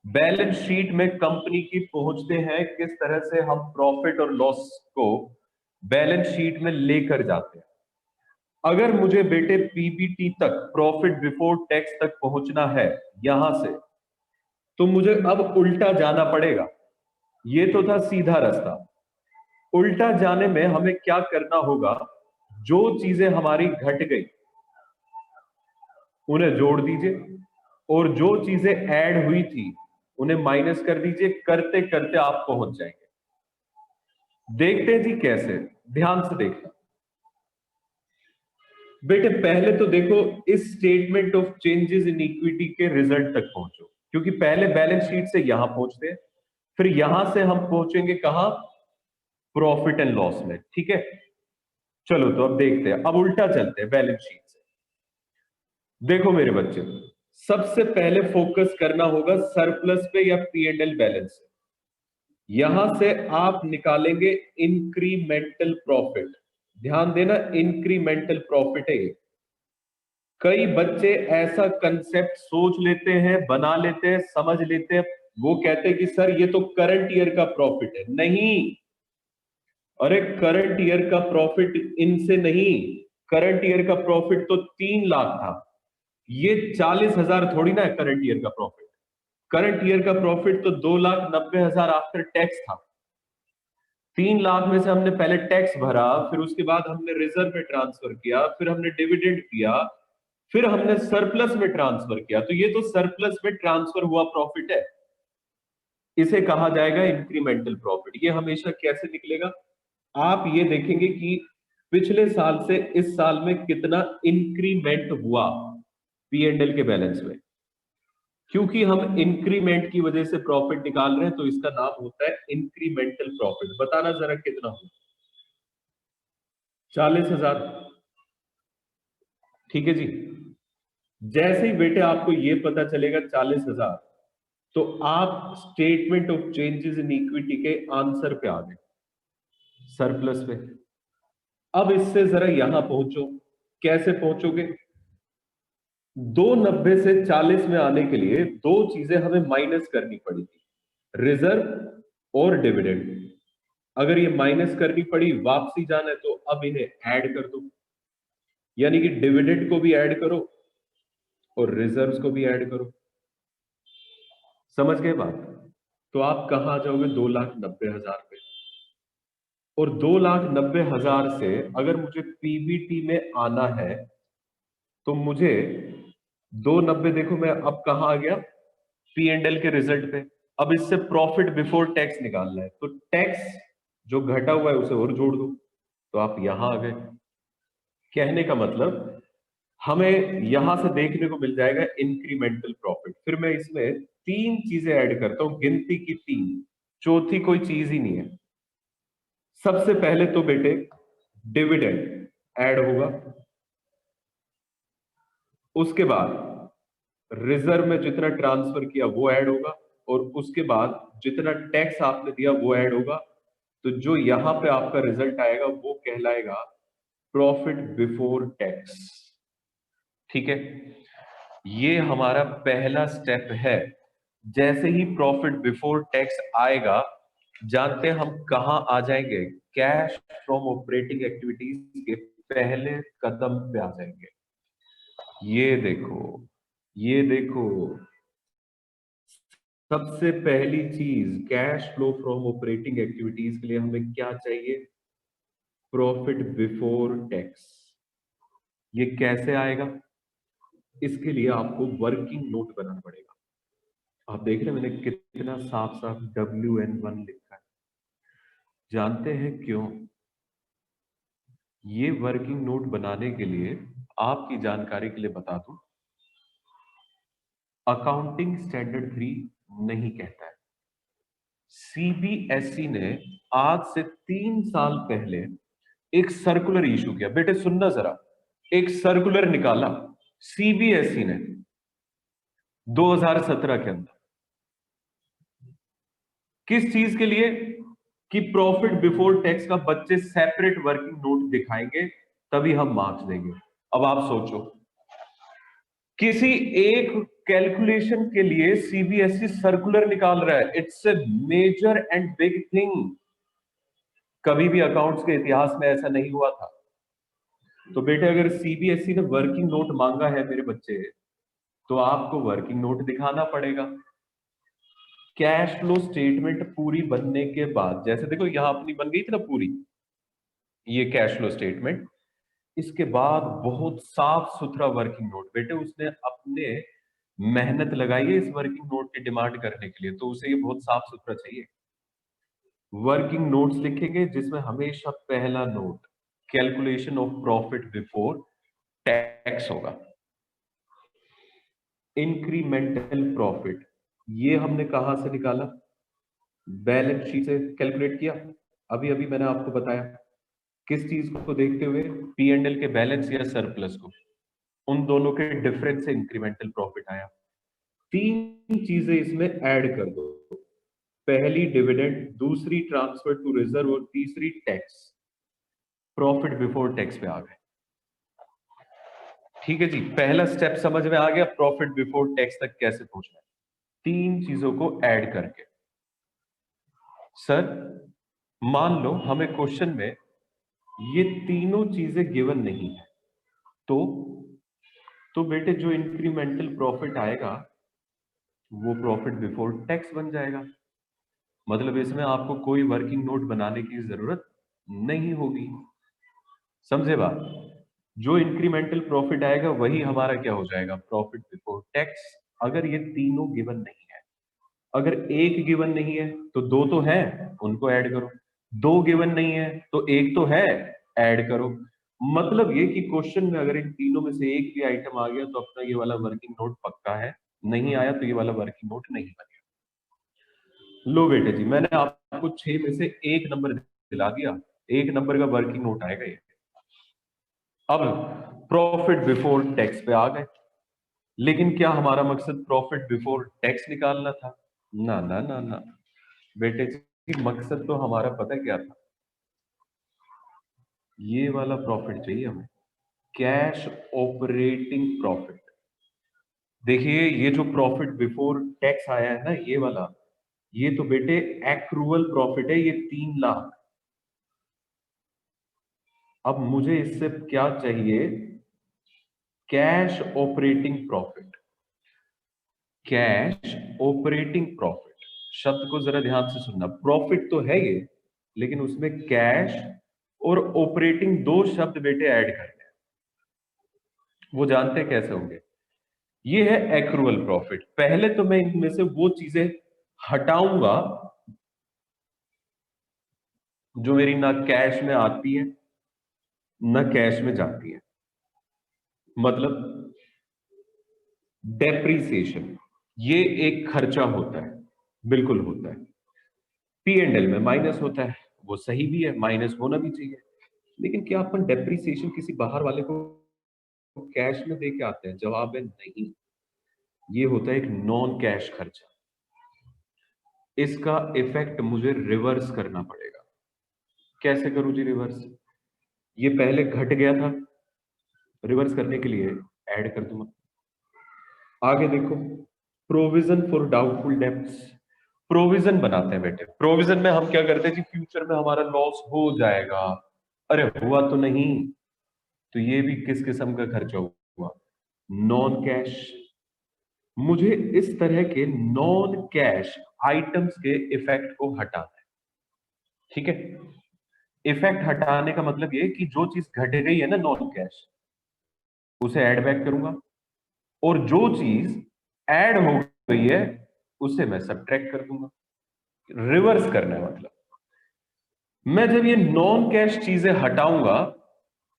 बैलेंस शीट में कंपनी की पहुंचते हैं, किस तरह से हम प्रॉफिट और लॉस को बैलेंस शीट में लेकर जाते हैं। अगर मुझे बेटे पीबीटी तक, प्रॉफिट बिफोर टैक्स तक पहुंचना है यहां से, तो मुझे अब उल्टा जाना पड़ेगा। ये तो था सीधा रास्ता। उल्टा जाने में हमें क्या करना होगा, जो चीजें हमारी घट गई उन्हें जोड़ दीजिए, और जो चीजें ऐड हुई थी उन्हें माइनस कर दीजिए। करते करते आप पहुंच जाएंगे। देखते हैं जी कैसे, ध्यान से देखना बेटे। पहले तो देखो, इस statement of changes in equity के रिजल्ट तक पहुंचो, क्योंकि पहले बैलेंस शीट से यहां पहुंचते हैं, फिर यहां से हम पहुंचेंगे कहां, प्रॉफिट एंड लॉस में। ठीक है, चलो तो अब देखते हैं। अब उल्टा चलते हैं बैलेंस शीट से। देखो मेरे बच्चे, सबसे पहले फोकस करना होगा सरप्लस पे या पी एंड एल बैलेंस से। यहां से आप निकालेंगे इंक्रीमेंटल प्रॉफिट। ध्यान देना, इंक्रीमेंटल प्रॉफिट है ये। कई बच्चे ऐसा कंसेप्ट सोच लेते हैं, बना लेते हैं, समझ लेते हैं। वो कहते हैं कि सर ये तो करंट ईयर का प्रॉफिट है। नहीं, अरे करंट ईयर का प्रॉफिट इनसे नहीं। करंट ईयर का प्रॉफिट तो 3 लाख था। ये 40,000 थोड़ी ना है करंट ईयर का प्रॉफिट। करंट ईयर का प्रॉफिट तो 2,90,000 आफ्टर टैक्स था। 3 लाख में से हमने पहले टैक्स भरा, फिर उसके बाद हमने रिजर्व में ट्रांसफर किया, फिर हमने डिविडेंड किया, फिर हमने सरप्लस में ट्रांसफर किया। तो ये तो सरप्लस में ट्रांसफर हुआ प्रॉफिट है। इसे कहा जाएगा इंक्रीमेंटल प्रॉफिट। ये हमेशा कैसे निकलेगा, आप ये देखेंगे कि पिछले साल से इस साल में कितना इंक्रीमेंट हुआ पी एंड एल के बैलेंस में। क्योंकि हम इंक्रीमेंट की वजह से प्रॉफिट निकाल रहे हैं, तो इसका नाम होता है इंक्रीमेंटल प्रॉफिट। बताना जरा कितना हुआ, 40,000। ठीक है जी। जैसे ही बेटे आपको ये पता चलेगा 40,000, तो आप statement of changes in equity के आंसर पे आ गए, सरप्लस पे। अब इससे जरा यहां पहुंचो। कैसे पहुंचोगे, 290 से 40 में आने के लिए दो चीजें हमें माइनस करनी पड़ी थी, रिजर्व और डिविडेंड। अगर ये माइनस करनी पड़ी, वापसी जाना है, तो अब इन्हें ऐड कर दो। यानी कि डिविडेंड को भी ऐड करो और रिजर्व्स को भी ऐड करो। समझ गए बात। तो आप कहां आ जाओगे, 2,90,000 पे। और 2,90,000 से अगर मुझे पीबीटी में आना है, तो मुझे 290, देखो मैं अब कहां आ गया, पी एंड एल के रिजल्ट पे। अब इससे प्रॉफिट बिफोर टैक्स निकालना है, तो टैक्स जो घटा हुआ है उसे और जोड़ दो, तो आप यहां आ गए। कहने का मतलब, हमें यहां से देखने को मिल जाएगा इंक्रीमेंटल प्रॉफिट। फिर मैं इसमें तीन चीजें ऐड करता हूं, गिनती की तीन, चौथी कोई चीज ही नहीं है। सबसे पहले तो बेटे डिविडेंड ऐड होगा, उसके बाद रिजर्व में जितना ट्रांसफर किया वो ऐड होगा, और उसके बाद जितना टैक्स आपने दिया वो ऐड होगा। तो जो यहां पे आपका रिजल्ट आएगा वो कहलाएगा प्रॉफिट बिफोर टैक्स। ठीक है, ये हमारा पहला स्टेप है। जैसे ही प्रॉफिट बिफोर टैक्स आएगा, जानते हैं हम कहां आ जाएंगे, कैश फ्रॉम ऑपरेटिंग एक्टिविटीज के पहले कदम पे आ जाएंगे। ये देखो, ये देखो, सबसे पहली चीज, cash flow from operating activities के लिए हमें क्या चाहिए, प्रॉफिट बिफोर टैक्स। ये कैसे आएगा, इसके लिए आपको वर्किंग नोट बनाना पड़ेगा। आप देख रहे हैं मैंने कितना साफ साफ WN1 लिखा है। जानते हैं क्यों, ये वर्किंग नोट बनाने के लिए, आपकी जानकारी के लिए बता दूं, अकाउंटिंग स्टैंडर्ड 3 नहीं कहता है। सीबीएसई ने आज से 3 साल पहले एक सर्कुलर इशू किया। बेटे सुनना जरा, एक सर्कुलर निकाला सीबीएसई ने 2017 के अंदर, किस चीज के लिए? कि प्रॉफिट बिफोर टैक्स का बच्चे सेपरेट वर्किंग नोट दिखाएंगे तभी हम मार्क्स देंगे। अब आप सोचो, किसी एक कैलकुलेशन के लिए सीबीएसई सर्कुलर निकाल रहा है। It's a major and big thing. कभी भी अकाउंट्स के इतिहास में ऐसा नहीं हुआ था। तो बेटे, अगर सीबीएसई ने वर्किंग नोट मांगा है मेरे बच्चे, तो आपको वर्किंग नोट दिखाना पड़ेगा। कैश फ्लो स्टेटमेंट पूरी बनने के बाद, जैसे देखो यहां अपनी बन गई थी ना पूरी, ये कैश फ्लो स्टेटमेंट, इसके बाद बहुत साफ सुथरा वर्किंग नोट। बेटे, उसने अपने मेहनत लगाई है इस वर्किंग नोट की डिमांड करने के लिए, तो उसे ये बहुत साफ सुथरा चाहिए। वर्किंग नोट्स लिखेंगे जिसमें हमेशा पहला note calculation of profit before tax होगा। इंक्रीमेंटल प्रॉफिट, ये हमने कहां से निकाला? बैलेंस शीट से कैलकुलेट किया। अभी अभी मैंने आपको बताया। किस चीज को देखते हुए? पी एंड एल के बैलेंस या सरप्लस को, उन दोनों के डिफरेंस से इंक्रीमेंटल प्रॉफिट आया। तीन चीजें इसमें ऐड कर दो, पहली डिविडेंड, दूसरी ट्रांसफर टू रिजर्व और तीसरी टैक्स। प्रॉफिट बिफोर टैक्स पे आ गए। ठीक है जी, पहला स्टेप समझ में आ गया, प्रॉफिट बिफोर टैक्स तक कैसे पहुंचना है, तीन चीजों को ऐड करके। सर, मान लो हमें क्वेश्चन में ये तीनों चीजें गिवन नहीं है, तो बेटे जो इंक्रीमेंटल प्रॉफिट आएगा वो प्रॉफिट बिफोर टैक्स बन जाएगा। मतलब इसमें आपको कोई वर्किंग नोट बनाने की जरूरत नहीं होगी। समझे बात? जो इंक्रीमेंटल प्रॉफिट आएगा वही हमारा क्या हो जाएगा? Profit before tax. अगर ये तीनों गिवन नहीं है, अगर एक गिवन नहीं है तो दो तो है, उनको ऐड करो। दो गिवन नहीं है तो एक तो है, ऐड करो। मतलब ये कि क्वेश्चन में अगर इन तीनों में से एक भी आइटम आ गया तो अपना ये वाला वर्किंग नोट पक्का है, नहीं आया तो ये वाला वर्किंग नोट नहीं बनेगा। लो बेटे जी, मैंने आपको 6 में से एक नंबर दिला दिया, एक नंबर का वर्किंग नोट आएगा ये। अब प्रॉफिट बिफोर टैक्स पे आ गए, लेकिन क्या हमारा मकसद प्रॉफिट बिफोर टैक्स निकालना था? ना ना ना ना बेटे जी, मकसद तो हमारा पता क्या था? ये वाला प्रॉफिट चाहिए हमें, कैश ऑपरेटिंग प्रॉफिट। देखिए, ये जो प्रॉफिट बिफोर टैक्स आया है ना, ये वाला, ये तो बेटे एक्रूअल प्रॉफिट है, ये 3 लाख। अब मुझे इससे क्या चाहिए? Cash operating profit. Cash operating profit शब्द को जरा ध्यान से सुनना। प्रॉफिट तो है ये, लेकिन उसमें कैश और ऑपरेटिंग दो शब्द बेटे ऐड करने हैं। वो जानते कैसे होंगे? ये है एक्रूअल प्रॉफिट। पहले तो मैं इनमें से वो चीजें हटाऊंगा जो मेरी ना कैश में आती है ना कैश में जाती है। मतलब डेप्रीसिएशन, ये एक खर्चा होता है, बिल्कुल होता है। पी एंड एल में माइनस होता है, वो सही भी है, माइनस होना भी चाहिए। लेकिन क्या अपन डेप्रीसिएशन किसी बाहर वाले को कैश में दे के आते हैं? जवाब है नहीं। ये होता है एक नॉन कैश खर्चा। इसका इफेक्ट मुझे रिवर्स करना पड़ेगा। कैसे करूं जी रिवर्स? ये पहले घट गया था, रिवर्स करने के लिए ऐड कर दूंगा। आगे देखो, provision for doubtful debts. Provision बनाते हैं बेटे। प्रोविजन में हम क्या करते हैं जी? फ्यूचर में हमारा लॉस हो जाएगा, अरे हुआ तो नहीं, तो ये भी किस किस्म का खर्चा हुआ? Non cash. मुझे इस तरह के नॉन कैश आइटम्स के इफेक्ट को हटाना है। ठीक है? इफेक्ट हटाने का मतलब ये कि जो चीज घट गई है ना नॉन कैश, उसे ऐड बैक करूंगा, और जो चीज ऐड हो गई है उसे मैं सब्ट्रैक्ट कर दूंगा। रिवर्स करना है मतलब। मैं जब ये नॉन कैश चीजें हटाऊंगा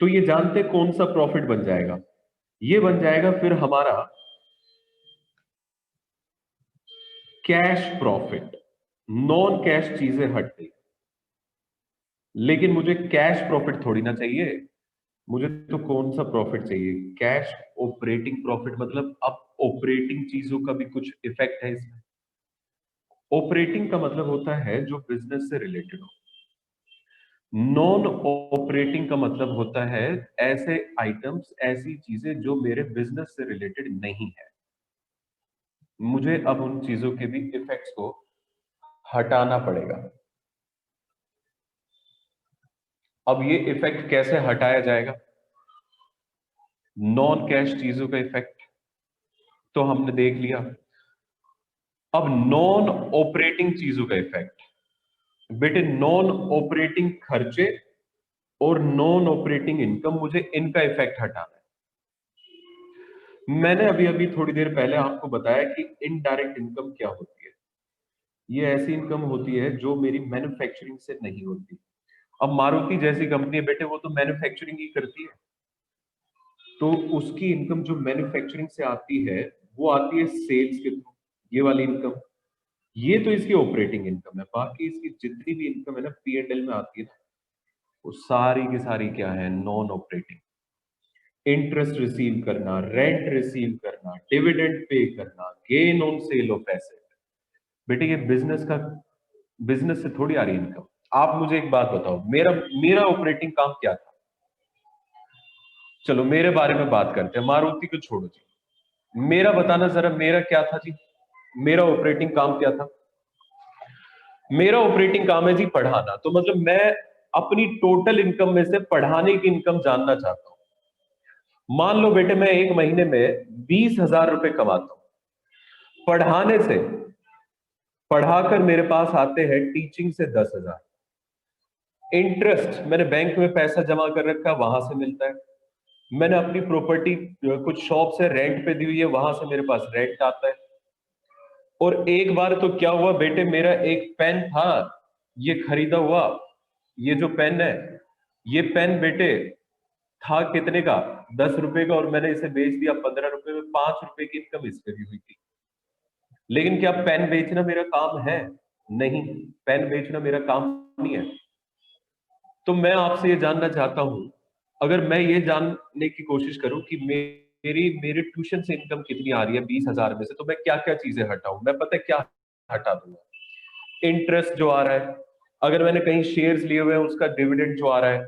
तो ये जानते कौन सा प्रॉफिट बन जाएगा? ये बन जाएगा फिर हमारा कैश प्रॉफिट। नॉन कैश चीजें हट गई, लेकिन मुझे कैश प्रॉफिट थोड़ी ना चाहिए। मुझे तो कौन सा प्रॉफिट चाहिए? कैश ऑपरेटिंग प्रॉफिट, मतलब अब ऑपरेटिंग चीजों का भी कुछ इफेक्ट है इसमें। ऑपरेटिंग का मतलब होता है जो बिजनेस से रिलेटेड हो। नॉन ऑपरेटिंग का मतलब होता है ऐसे आइटम्स, ऐसी चीजें जो मेरे बिजनेस से रिलेटेड नहीं है। मुझे अब उन चीजों के भी इफेक्ट्स को हटाना पड़ेगा। अब ये इफेक्ट कैसे हटाया जाएगा? नॉन कैश चीजों का इफेक्ट तो हमने देख लिया। अब नॉन ऑपरेटिंग चीजों का इफेक्ट, बेटे नॉन ऑपरेटिंग खर्चे और नॉन ऑपरेटिंग इनकम, मुझे इनका इफेक्ट हटाना है। मैंने अभी अभी थोड़ी देर पहले आपको बताया कि इनडायरेक्ट इनकम क्या होती है। ये ऐसी इनकम होती है जो मेरी मैन्युफैक्चरिंग से नहीं होती। अब मारुति जैसी कंपनी है बेटे, वो तो मैन्युफैक्चरिंग ही करती है, तो उसकी इनकम जो मैन्युफैक्चरिंग से आती है वो आती है सेल्स के थ्रू। ये वाली इनकम, ये तो इसकी ऑपरेटिंग इनकम है। बाकी इसकी जितनी भी इनकम है ना P&L में आती है ना, वो सारी की सारी क्या है? Non operating. इंटरेस्ट रिसीव करना, रेंट रिसीव करना, डिविडेंड पे करना, gain on sale of asset, बेटे ये बिजनेस का, बिजनेस से थोड़ी आ रही इनकम। आप मुझे एक बात बताओ, मेरा मेरा ऑपरेटिंग काम क्या था? चलो मेरे बारे में बात करते हैं, मारुति को छोड़ो जी। मेरा बताना जरा, मेरा क्या था जी? मेरा ऑपरेटिंग काम क्या था? मेरा ऑपरेटिंग काम है जी पढ़ाना। तो मतलब मैं अपनी टोटल इनकम में से पढ़ाने की इनकम जानना चाहता हूं। मान लो बेटे मैं एक महीने में 20,000 रुपए कमाता हूं पढ़ाने से। पढ़ाकर मेरे पास आते हैं टीचिंग से 10,000। इंटरेस्ट मैंने बैंक में पैसा जमा कर रखा है, वहां से मिलता है। मैंने अपनी प्रॉपर्टी कुछ शॉप से रेंट पे दी हुई है, वहां से मेरे पास रेंट आता है। और एक बार तो क्या हुआ बेटे, मेरा एक पेन था, ये खरीदा हुआ। ये जो पेन है, ये पेन बेटे था कितने का? 10 रुपए का, और मैंने इसे बेच दिया 15 रुपए में। 5 रुपए की इनकम इस पे भी हुई थी। लेकिन क्या पेन बेचना मेरा काम है? नहीं, पेन बेचना मेरा काम नहीं है। तो मैं आपसे ये जानना चाहता हूं, अगर मैं ये जानने की कोशिश करूं कि मेरी मेरे ट्यूशन से इनकम कितनी आ रही है 20,000 में से, तो मैं क्या क्या चीजें हटाऊं? मैं पता है क्या हटा दूंगा? इंटरेस्ट जो आ रहा है, अगर मैंने कहीं शेयर्स लिए हुए हैं उसका डिविडेंड जो आ रहा है,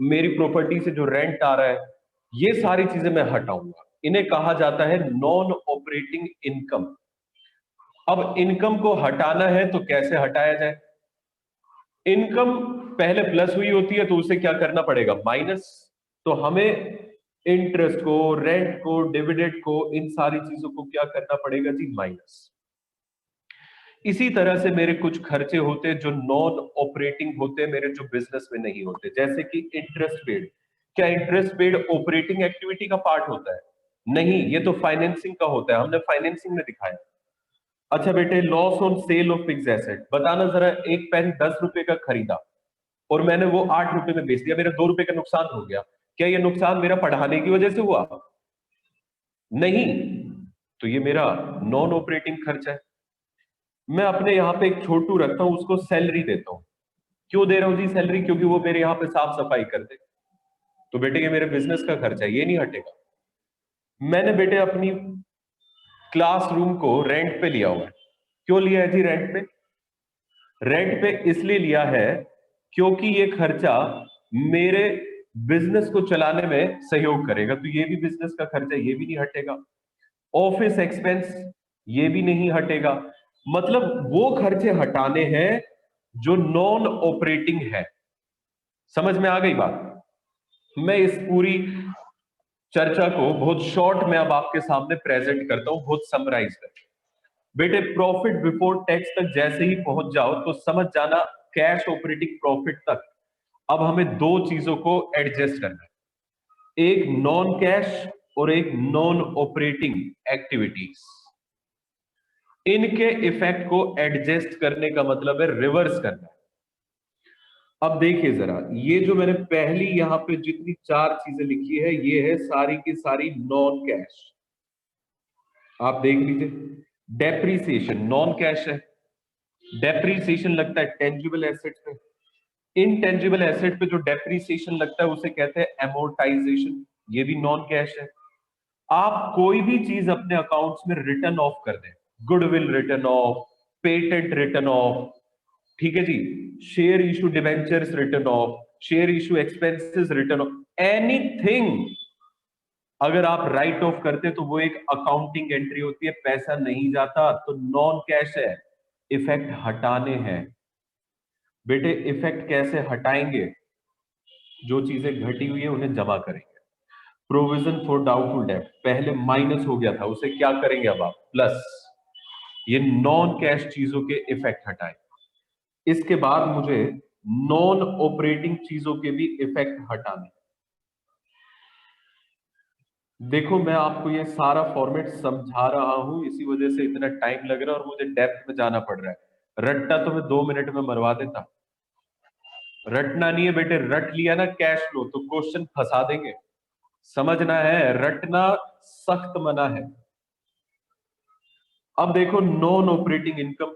मेरी प्रॉपर्टी से जो रेंट आ रहा है, ये सारी चीजें मैं हटाऊंगा। इन्हें कहा जाता है नॉन ऑपरेटिंग इनकम। अब इनकम को हटाना है तो कैसे हटाया जाए? इनकम पहले प्लस हुई होती है तो उसे क्या करना पड़ेगा? माइनस। तो हमें इंटरेस्ट को, रेंट को, डिविडेंड को, इन सारी चीजों को क्या करना पड़ेगा जी? माइनस। इसी तरह से मेरे कुछ खर्चे होते हैं जो नॉन ऑपरेटिंग होते हैं, मेरे जो बिजनेस में नहीं होते, जैसे कि इंटरेस्ट पेड। क्या इंटरेस्ट पेड ऑपरेटिंग एक्टिविटी का पार्ट होता है? नहीं, ये तो फाइनेंसिंग का होता है, हमने फाइनेंसिंग में दिखाया। अच्छा बेटे, loss on sale of fix asset, बताना जरा। एक पेन 10 रुपए का खरीदा और मैंने वो 8 रुपए में बेच दिया, मेरा 2 रुपए का नुकसान हो गया। क्या ये नुकसान मेरा पढ़ाने की वजह से हुआ? नहीं, तो ये मेरा नॉन ऑपरेटिंग खर्चा है। मैं अपने यहाँ पे एक छोटू रखता हूं, उसको सैलरी देता हूँ। क्यों दे रहा हूँ जी सैलरी? क्योंकि वो मेरे यहाँ पे साफ सफाई कर दे। तो बेटे ये मेरे बिजनेस का खर्चा है, ये नहीं हटेगा। मैंने बेटे अपनी क्लासरूम को रेंट पे लिया हुआ है। क्यों लिया है जी रेंट पे? रेंट पे इसलिए लिया है क्योंकि ये खर्चा मेरे बिजनेस को चलाने में सहयोग करेगा, तो ये भी बिजनेस का खर्चा, ये भी नहीं हटेगा। ऑफिस एक्सपेंस, ये भी नहीं हटेगा। मतलब वो खर्चे हटाने हैं जो नॉन ऑपरेटिंग है। समझ में आ गई बात? मैं इस पूरी चर्चा को बहुत शॉर्ट में अब आपके सामने प्रेजेंट करता हूं, बहुत समराइज करके। बेटे प्रॉफिट बिफोर टैक्स तक जैसे ही पहुंच जाओ तो समझ जाना कैश ऑपरेटिंग प्रॉफिट तक अब हमें दो चीजों को एडजस्ट करना है, एक नॉन कैश और एक नॉन ऑपरेटिंग एक्टिविटीज। इनके इफेक्ट को एडजस्ट करने का मतलब है रिवर्स करना है। अब देखिए जरा, ये जो मैंने पहली यहां पे जितनी चार चीजें लिखी है, ये है सारी की सारी नॉन कैश। आप देख लीजिए, डेप्रीसिएशन नॉन कैश है। डेप्रीसिएशन लगता है टेंजिबल एसेट पे, इनटेंजिबल एसेट पे जो डेप्रिसिएशन लगता है उसे कहते हैं एमोर्टाइजेशन, ये भी नॉन कैश है। आप कोई भी चीज अपने अकाउंट्स में रिटर्न ऑफ कर दें, goodwill written off, patent written off, ठीक है जी, share issue debentures written off, share issue expenses written off, anything अगर आप राइट ऑफ करते तो वो एक अकाउंटिंग एंट्री होती है, पैसा नहीं जाता, तो नॉन कैश है। इफेक्ट हटाने हैं बेटे। इफेक्ट कैसे हटाएंगे? जो चीजें घटी हुई है उन्हें जमा करेंगे। प्रोविजन फॉर डाउटफुल डेट पहले माइनस हो गया था, उसे क्या करेंगे अब आप? प्लस। ये नॉन कैश चीजों के इफेक्ट हटाए। इसके बाद मुझे नॉन ऑपरेटिंग चीजों के भी इफेक्ट हटाने। देखो मैं आपको ये सारा फॉर्मेट समझा रहा हूं, इसी वजह से इतना टाइम लग रहा है और मुझे डेप्थ में जाना पड़ रहा है। रट्टा तो मैं 2 मिनट में मरवा देता। रटना नहीं है बेटे, रट लिया ना कैश फ्लो तो क्वेश्चन फंसा देंगे। समझना है, रटना सख्त मना है। अब देखो non operating income.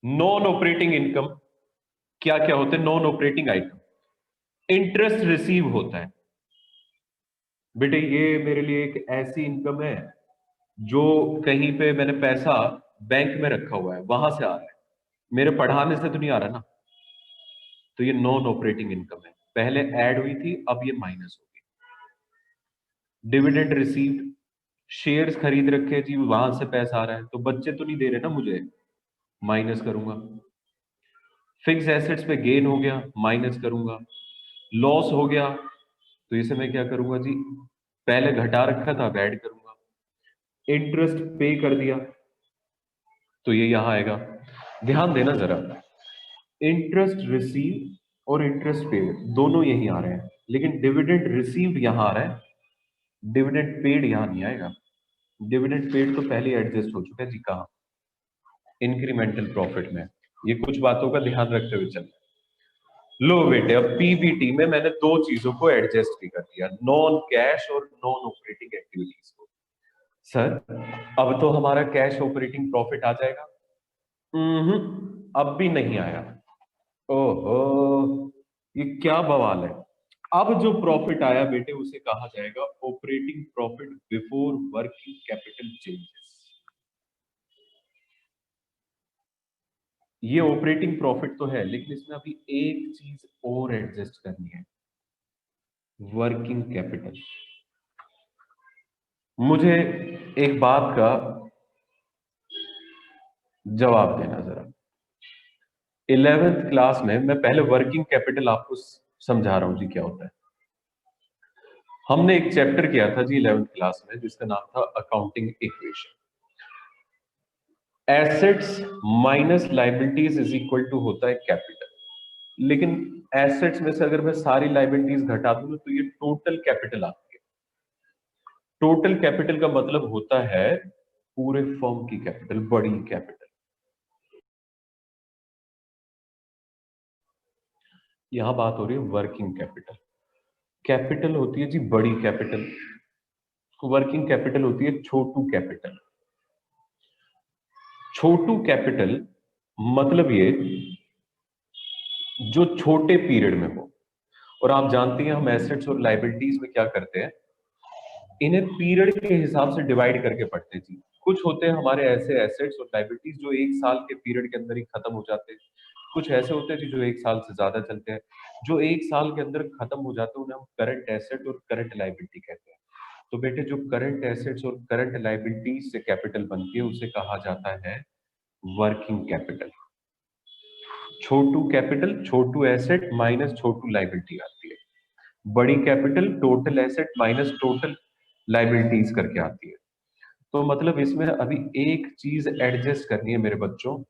Non operating income क्या क्या होते हैं? Non operating item, interest receive होता है बेटे। ये मेरे लिए एक ऐसी इनकम है जो कहीं पे मैंने पैसा बैंक में रखा हुआ है, वहां से आ रहा है, मेरे पढ़ाने से तो नहीं आ रहा ना। तो ये नॉन ऑपरेटिंग इनकम है, पहले ऐड हुई थी अब ये माइनस हो गई। डिविडेंड रिसीव्ड, शेयर्स खरीद रखे जी, वहां से पैसा आ रहा है, तो बच्चे तो नहीं दे रहे ना मुझे, माइनस करूंगा। फिक्स एसेट्स पे गेन हो गया, माइनस करूंगा। लॉस हो गया तो इसे मैं क्या करूंगा जी, पहले घटा रखा था अब ऐड करूंगा। इंटरेस्ट पे कर दिया तो ये यहां आएगा। ध्यान देना जरा, इंटरेस्ट रिसीव और इंटरेस्ट पेड दोनों यही आ रहे हैं, लेकिन डिविडेंड रिसीव्ड यहां आ रहा है, डिविडेंड पेड यहां नहीं आएगा। डिविडेंड पेड तो पहले एडजस्ट हो चुका है जी, कहा? इंक्रीमेंटल प्रॉफिट में। ये कुछ बातों का ध्यान रखते हुए चल। लो बेटे, अब पीबीटी में मैंने दो चीजों को एडजस्ट भी कर दिया, नॉन कैश और नॉन ऑपरेटिंग एक्टिविटीज को। सर अब तो हमारा कैश ऑपरेटिंग प्रॉफिट आ जाएगा। अब भी नहीं आया। ओहो, ये क्या बवाल है। अब जो प्रॉफिट आया बेटे उसे कहा जाएगा operating profit before working capital changes. ये ऑपरेटिंग प्रॉफिट तो है, लेकिन इसमें अभी एक चीज और एडजस्ट करनी है, वर्किंग कैपिटल। मुझे एक बात का जवाब देना जरा। 11th क्लास में मैं पहले वर्किंग कैपिटल आपको समझा रहा हूं जी क्या होता है। हमने एक चैप्टर किया था जी 11th क्लास में जिसका नाम था accounting equation. Assets minus liabilities is equal to होता है कैपिटल, लेकिन एसेट्स में से अगर मैं सारी लाइबिलिटीज घटा दूं तो ये टोटल कैपिटल आती है। टोटल कैपिटल का मतलब होता है पूरे फर्म की कैपिटल, बड़ी कैपिटल। यहां बात हो रही है वर्किंग कैपिटल। कैपिटल होती है जी बड़ी कैपिटल, वर्किंग कैपिटल होती है छोटू कैपिटल। छोटू कैपिटल मतलब ये जो छोटे पीरियड में हो। और आप जानती हैं हम एसेट्स और लाइबिलिटीज में क्या करते हैं, इन्हें पीरियड के हिसाब से डिवाइड करके पढ़ते हैं जी। कुछ होते हैं हमारे ऐसे एसेट्स और लाइबिलिटीज जो 1 साल के पीरियड के अंदर ही खत्म हो जाते हैं। कुछ ऐसे होते हैं जी जो 1 साल से ज्यादा चलते हैं। जो 1 साल के अंदर खत्म हो जाते हैं उन्हें हम करंट एसेट और करंट लाइबिलिटी कहते हैं। तो बेटे जो करंट एसेट्स और करंट लाइबिलिटीज से कैपिटल बनती है उसे कहा जाता है वर्किंग कैपिटल। छोटू कैपिटल छोटू एसेट माइनस छोटू लाइबिलिटी आती है। बड़ी capital total asset minus total liabilities करके आती है। तो मतलब इसमें अभी एक चीज एडजस्ट करनी है मेरे बच्चों,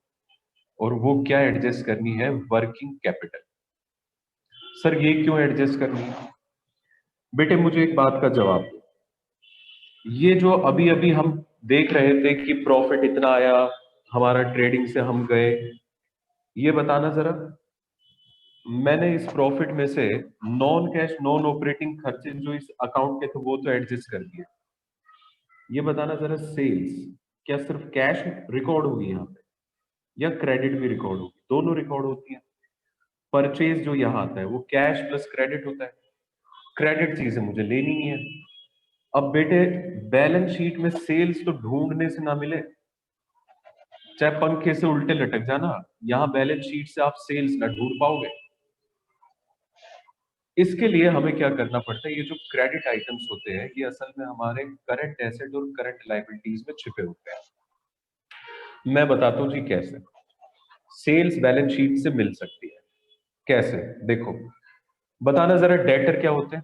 और वो क्या एडजस्ट करनी है? Working capital. सर ये क्यों एडजस्ट करनी है? बेटे मुझे एक बात का जवाब दो। ये जो अभी अभी हम देख रहे थे कि प्रॉफिट इतना आया, हमारा ट्रेडिंग से हम गए, ये बताना जरा, मैंने इस प्रॉफिट में से नॉन कैश नॉन ऑपरेटिंग खर्चे जो इस अकाउंट के थे वो तो एडजस्ट कर दिए। ये बताना जरा, सेल्स क्या सिर्फ कैश रिकॉर्ड होगी यहाँ पे, या क्रेडिट भी रिकॉर्ड होगी? दोनों रिकॉर्ड होती है। परचेज जो यहाँ आता है वो कैश प्लस क्रेडिट होता है। क्रेडिट चीजें मुझे लेनी ही है। अब बेटे बैलेंस शीट में सेल्स तो ढूंढने से ना मिले, चाहे पंखे से उल्टे लटक जाना, यहां बैलेंस शीट से आप सेल्स ना ढूंढ पाओगे। इसके लिए हमें क्या करना पड़ता है, ये जो क्रेडिट आइटम्स होते हैं ये असल में हमारे करंट एसेट और करंट लाइबिलिटीज में छिपे होते हैं। मैं बताता हूं जी कैसे सेल्स बैलेंस शीट से मिल सकती है। कैसे, देखो, बताना जरा डेटर क्या होते हैं,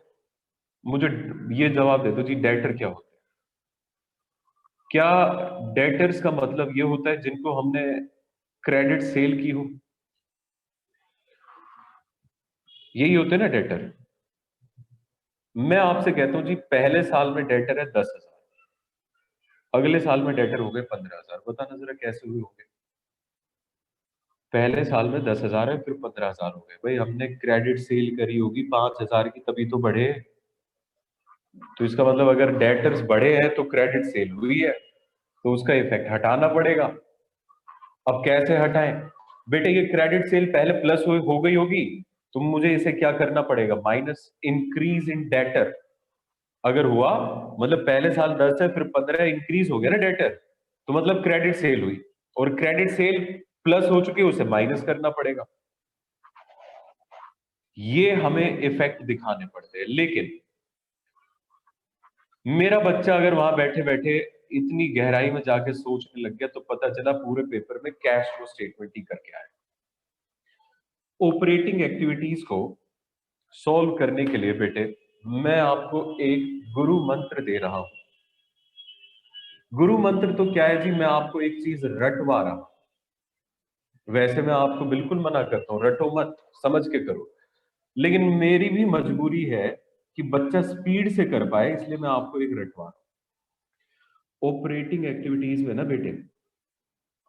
मुझे ये जवाब दे दो जी, डेटर क्या होते हैं? क्या डेटर्स का मतलब ये होता है जिनको हमने क्रेडिट सेल की हो? यही होते हैं ना डेटर। मैं आपसे कहता हूं जी, पहले साल में डेटर है 10,000, अगले साल में डेटर हो गए 15,000, बताना जरा कैसे हुए होंगे? पहले साल में 10,000 है, फिर 15,000 हो गए। भाई हमने क्रेडिट सेल करी होगी 5,000 की, तभी तो बढ़े। तो इसका मतलब अगर डेटर्स बढ़े हैं तो क्रेडिट सेल हुई है, तो उसका इफेक्ट हटाना पड़ेगा। अब कैसे हटाएं? बेटे ये क्रेडिट सेल पहले प्लस हो गई होगी, तो मुझे इसे क्या करना पड़ेगा, माइनस, इंक्रीज इन डेटर अगर हुआ, मतलब पहले साल 10 है फिर 15 इंक्रीज हो गया ना डेटर, तो मतलब क्रेडिट सेल हुई, और क्रेडिट सेल प्लस हो चुकी है उसे माइनस करना पड़ेगा। ये हमें इफेक्ट दिखाने पड़ते हैं। लेकिन मेरा बच्चा अगर वहां बैठे बैठे इतनी गहराई में जाके सोचने लग गया, तो पता चला पूरे पेपर में कैश फ्लो स्टेटमेंट ही करके आया। ऑपरेटिंग एक्टिविटीज को सॉल्व करने के लिए बेटे मैं आपको एक गुरु मंत्र दे रहा हूं। गुरु मंत्र तो क्या है जी, मैं आपको एक चीज रटवा रहा हूं। वैसे मैं आपको बिल्कुल मना करता हूं, रटो मत, समझ के करो। लेकिन मेरी भी मजबूरी है कि बच्चा स्पीड से कर पाए, इसलिए मैं आपको एक रटवा रहा हूं। ऑपरेटिंग एक्टिविटीज में ना बेटे,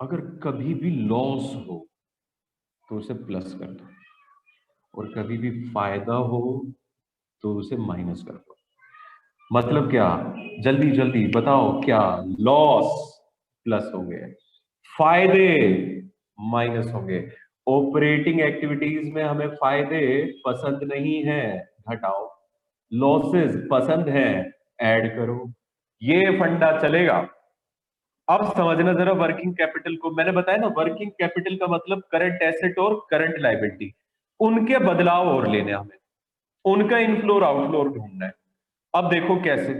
अगर कभी भी लॉस हो तो उसे प्लस कर दो, और कभी भी फायदा हो तो उसे माइनस कर दो। मतलब क्या, जल्दी जल्दी बताओ क्या? लॉस प्लस होंगे, फायदे माइनस होंगे। ऑपरेटिंग एक्टिविटीज में हमें फायदे पसंद नहीं है, घटाओ। लॉसेस पसंद है, ऐड करो। ये फंडा चलेगा। अब समझना जरा वर्किंग कैपिटल को, मैंने बताया ना वर्किंग कैपिटल का मतलब करंट एसेट और करंट लाइबिलिटी, उनके बदलाव और लेने हमें, उनका इनफ्लो और आउटफ्लो ढूंढना है। अब देखो कैसे,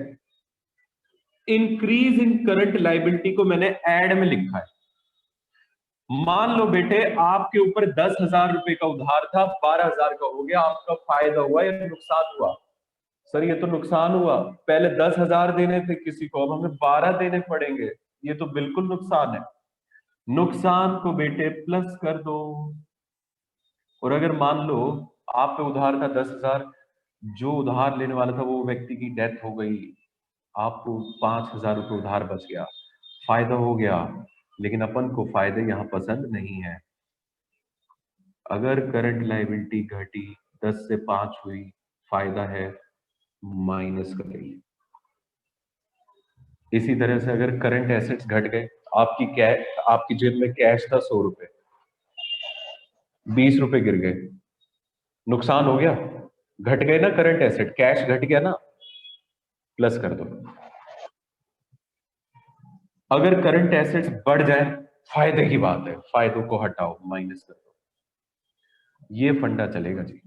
इंक्रीज इन करंट लाइबिलिटी को मैंने एड में लिखा है। मान लो बेटे आपके ऊपर 10,000 रुपए का उधार था, 12,000 का हो गया, आपका फायदा हुआ या नुकसान हुआ? सर ये तो नुकसान हुआ, पहले 10,000 देने थे किसी को, अब हमें 12 देने पड़ेंगे, ये तो बिल्कुल नुकसान है। नुकसान को बेटे प्लस कर दो। और अगर मान लो आप पे उधार था 10,000, जो उधार लेने वाला था वो व्यक्ति की डेथ हो गई, आपको 5,000 रुपये उधार बच गया, फायदा हो गया। लेकिन अपन को फायदे यहाँ पसंद नहीं है। अगर करंट लाइबिलिटी घटी, 10 से 5 हुई, फायदा है, माइनस करेंगे। इसी तरह से अगर करंट एसेट्स घट गए, आपकी जेब में कैश था 100 रुपए, 20 रुपए गिर गए, नुकसान हो गया, घट गए ना करंट एसेट, कैश घट गया ना, प्लस कर दो। अगर करंट एसेट्स बढ़ जाए, फायदे की बात है, फायदों को हटाओ, माइनस कर दो। ये फंडा चलेगा जी।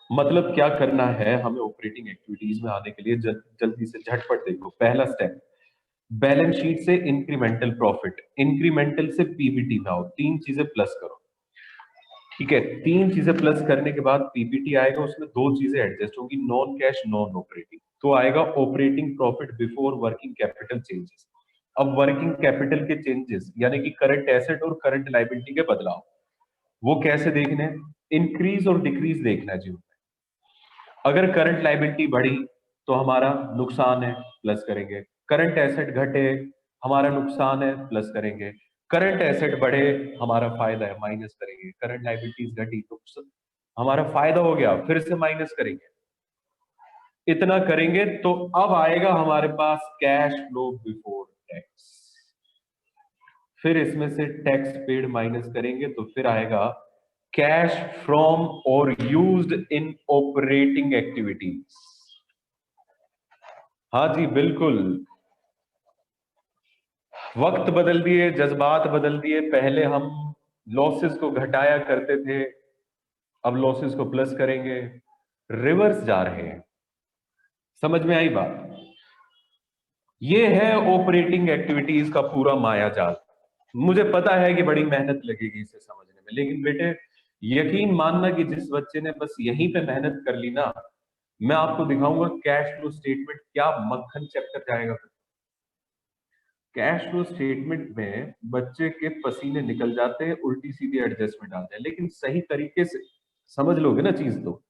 मतलब क्या करना है हमें ऑपरेटिंग एक्टिविटीज में आने के लिए, जल्दी से झटपट देखो। पहला स्टेप, बैलेंस शीट से इंक्रीमेंटल प्रॉफिट, इंक्रीमेंटल से पीबीटी में आओ, तीन चीजें प्लस करो। ठीक है, तीन चीजें प्लस करने के बाद पीबीटी आएगा, उसमें दो चीजें एडजस्ट होंगी, नॉन कैश नॉन ऑपरेटिंग, तो आएगा operating profit before working capital changes. अब वर्किंग कैपिटल के चेंजेस यानी कि करंट एसेट और करंट लाइबिलिटी के बदलाव, वो कैसे देखने हैं? इंक्रीज और डिक्रीज देखना है जी। अगर करंट लाइबिलिटी बढ़ी तो हमारा नुकसान है, प्लस करेंगे। करंट एसेट घटे, हमारा नुकसान है, प्लस करेंगे। करंट एसेट बढ़े, हमारा फायदा है, माइनस करेंगे। करंट लाइबिलिटीज घटी तो हमारा फायदा हो गया, फिर से माइनस करेंगे। इतना करेंगे तो अब आएगा हमारे पास कैश फ्लो बिफोर टैक्स। फिर इसमें से टैक्स पेड माइनस करेंगे तो फिर आएगा कैश फ्रॉम और यूज्ड इन ऑपरेटिंग एक्टिविटीज। हाँ जी बिल्कुल, वक्त बदल दिए, जज्बात बदल दिए। पहले हम लॉसेस को घटाया करते थे, अब लॉसेस को प्लस करेंगे, रिवर्स जा रहे हैं। समझ में आई बात? ये है ऑपरेटिंग एक्टिविटीज का पूरा माया जाल। मुझे पता है कि बड़ी मेहनत लगेगी इसे समझने में, लेकिन बेटे यकीन मानना कि जिस बच्चे ने बस यहीं पे मेहनत कर ली ना, मैं आपको दिखाऊंगा कैश फ्लो स्टेटमेंट क्या मक्खन चैप्टर जाएगा। कैश फ्लो स्टेटमेंट में बच्चे के पसीने निकल जाते हैं, उल्टी सीधी एडजस्टमेंट आते हैं, लेकिन सही तरीके से समझ लोगे ना चीज तो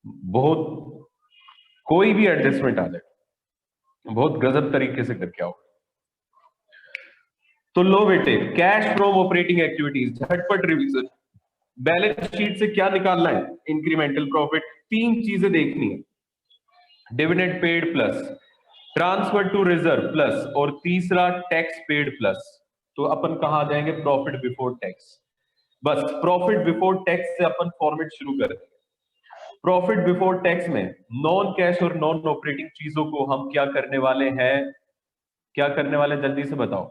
बहुत, कोई भी एडजस्टमेंट आ जाए बहुत गजब तरीके से करके आओ। तो लो बेटे, कैश फ्रॉम ऑपरेटिंग एक्टिविटीज, झटपट रिवीजन। बैलेंस शीट से क्या निकालना है? Incremental profit. तीन चीजें देखनी है, dividend paid plus, transfer to reserve plus, और तीसरा टैक्स पेड प्लस। तो अपन कहां जाएंगे? Profit before tax. बस प्रॉफिट बिफोर टैक्स से अपन फॉर्मेट शुरू कर देंगे। प्रॉफिट बिफोर टैक्स में नॉन कैश और नॉन ऑपरेटिंग चीजों को हम क्या करने वाले हैं? क्या करने वाले जल्दी से बताओ?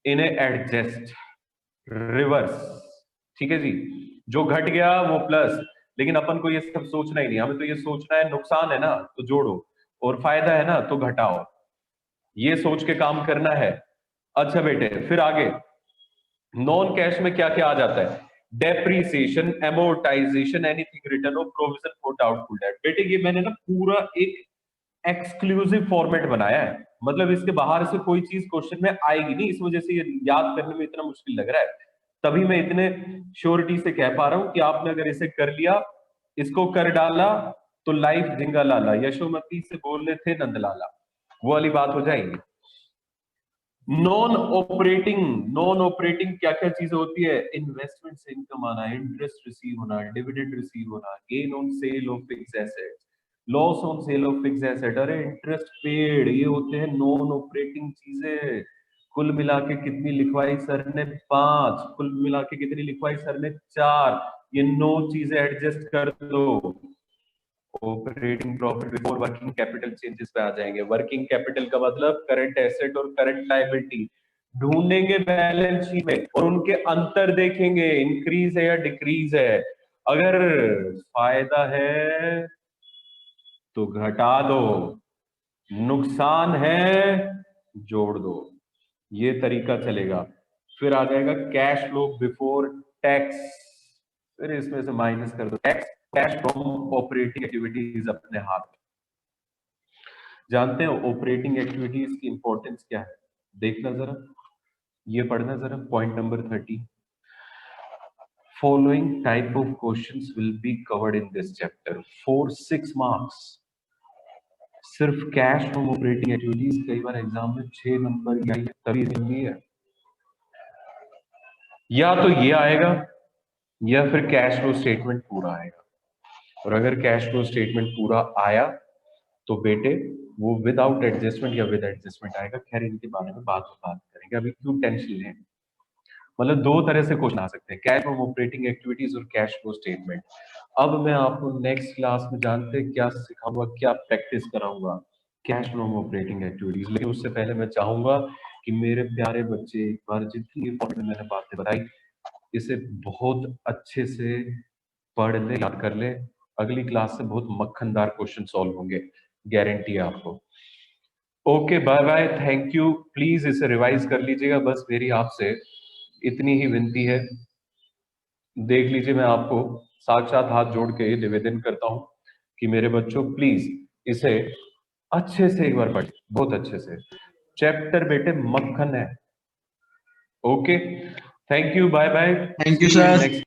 इन्हें एडजस्ट, रिवर्स। ठीक है जी, जो घट गया वो प्लस, लेकिन अपन को ये सब सोचना ही नहीं, हमें तो ये सोचना है नुकसान है ना तो जोड़ो, और फायदा है ना तो घटाओ, ये सोच के काम करना है। अच्छा बेटे फिर आगे नॉन कैश में क्या क्या आ जाता है? Depreciation, amortisation, anything return of, provision for doubtful debt. बेटे ये मैंने ना पूरा एक एक्सक्लूसिव फॉर्मेट बनाया है, मतलब इसके बाहर से कोई चीज क्वेश्चन में आएगी नहीं, इस वजह से ये याद करने में इतना मुश्किल लग रहा है। तभी मैं इतने श्योरिटी से कह पा रहा हूं कि आपने अगर इसे कर लिया, इसको कर डाला, तो लाइफ जिंगा लाला, यशोमती से बोलने थे नंदलाला, वो वाली बात हो जाएगी। नॉन ऑपरेटिंग, नॉन ऑपरेटिंग क्या क्या चीजें होती है? इन्वेस्टमेंट से इनकम आना, इंटरेस्ट रिसीव होना, डिविडेंड रिसीव होना, gain on sale of fix asset, loss on sale of fix asset, अरे इंटरेस्ट पेड, ये होते हैं नॉन ऑपरेटिंग चीजें। कुल मिला के कितनी लिखवाई सर ने? 5। कुल मिला के कितनी लिखवाई सर ने? 4। ये 9 चीजें एडजस्ट कर दो, operating profit before working capital changes पे आ जाएंगे। वर्किंग कैपिटल का मतलब करंट एसेट और करंट लायबिलिटी ढूंढेंगे बैलेंस शीट में, और उनके अंतर देखेंगे, इंक्रीज है या डिक्रीज है। अगर फायदा है तो घटा दो, नुकसान है जोड़ दो, ये तरीका चलेगा। फिर आ जाएगा कैश फ्लो बिफोर टैक्स, फिर इसमें से माइनस कर दो tax. Cash from operating activities अपने हाथ में। जानते हैं ऑपरेटिंग एक्टिविटीज की इंपॉर्टेंस क्या है? देखना जरा, ये पढ़ना जरा, point number 30। Following type of questions will be covered in this chapter for 6 marks. सिर्फ कैश फ्रॉम ऑपरेटिंग एक्टिविटीज कई बार एग्जाम में 6 नंबर की आई है, तभी नहीं है। या तो ये आएगा या फिर कैश फ्लो स्टेटमेंट पूरा आएगा, और अगर कैश फ्लो स्टेटमेंट पूरा आया तो बेटे वो विदाउट एडजस्टमेंट या विद एडजस्टमेंट आएगा। खैर इनके बारे में बात करेंगे, अभी क्यों टेंशन लें। मतलब दो तरह से क्वेश्चन आ सकते हैं, कैश फ्रॉम ऑपरेटिंग एक्टिविटीज और कैश फ्लो स्टेटमेंट। अब मैं आपको नेक्स्ट क्लास में जानते हैं क्या सिखाऊंगा, क्या प्रैक्टिस कराऊंगा? Cash from operating activities. लेकिन उससे पहले मैं चाहूंगा कि मेरे प्यारे बच्चे एक बार जितनी इंपॉर्टेंट मैंने बातें बताई इसे बहुत अच्छे से पढ़ ले, याद कर ले। अगली क्लास से बहुत मक्खनदार क्वेश्चन सॉल्व होंगे, गारंटी है आपको। Okay bye bye, thank you. Please इसे रिवाइज कर लीजिएगा, बस मेरी आपसे इतनी ही विनती है। देख लीजिए, मैं आपको साक्षात हाथ जोड़ के निवेदन करता हूं कि मेरे बच्चों प्लीज इसे अच्छे से एक बार पढ़िए, बहुत अच्छे से। चैप्टर बेटे मक्खन है। Okay, thank you, bye bye, thank you see you in sir. Next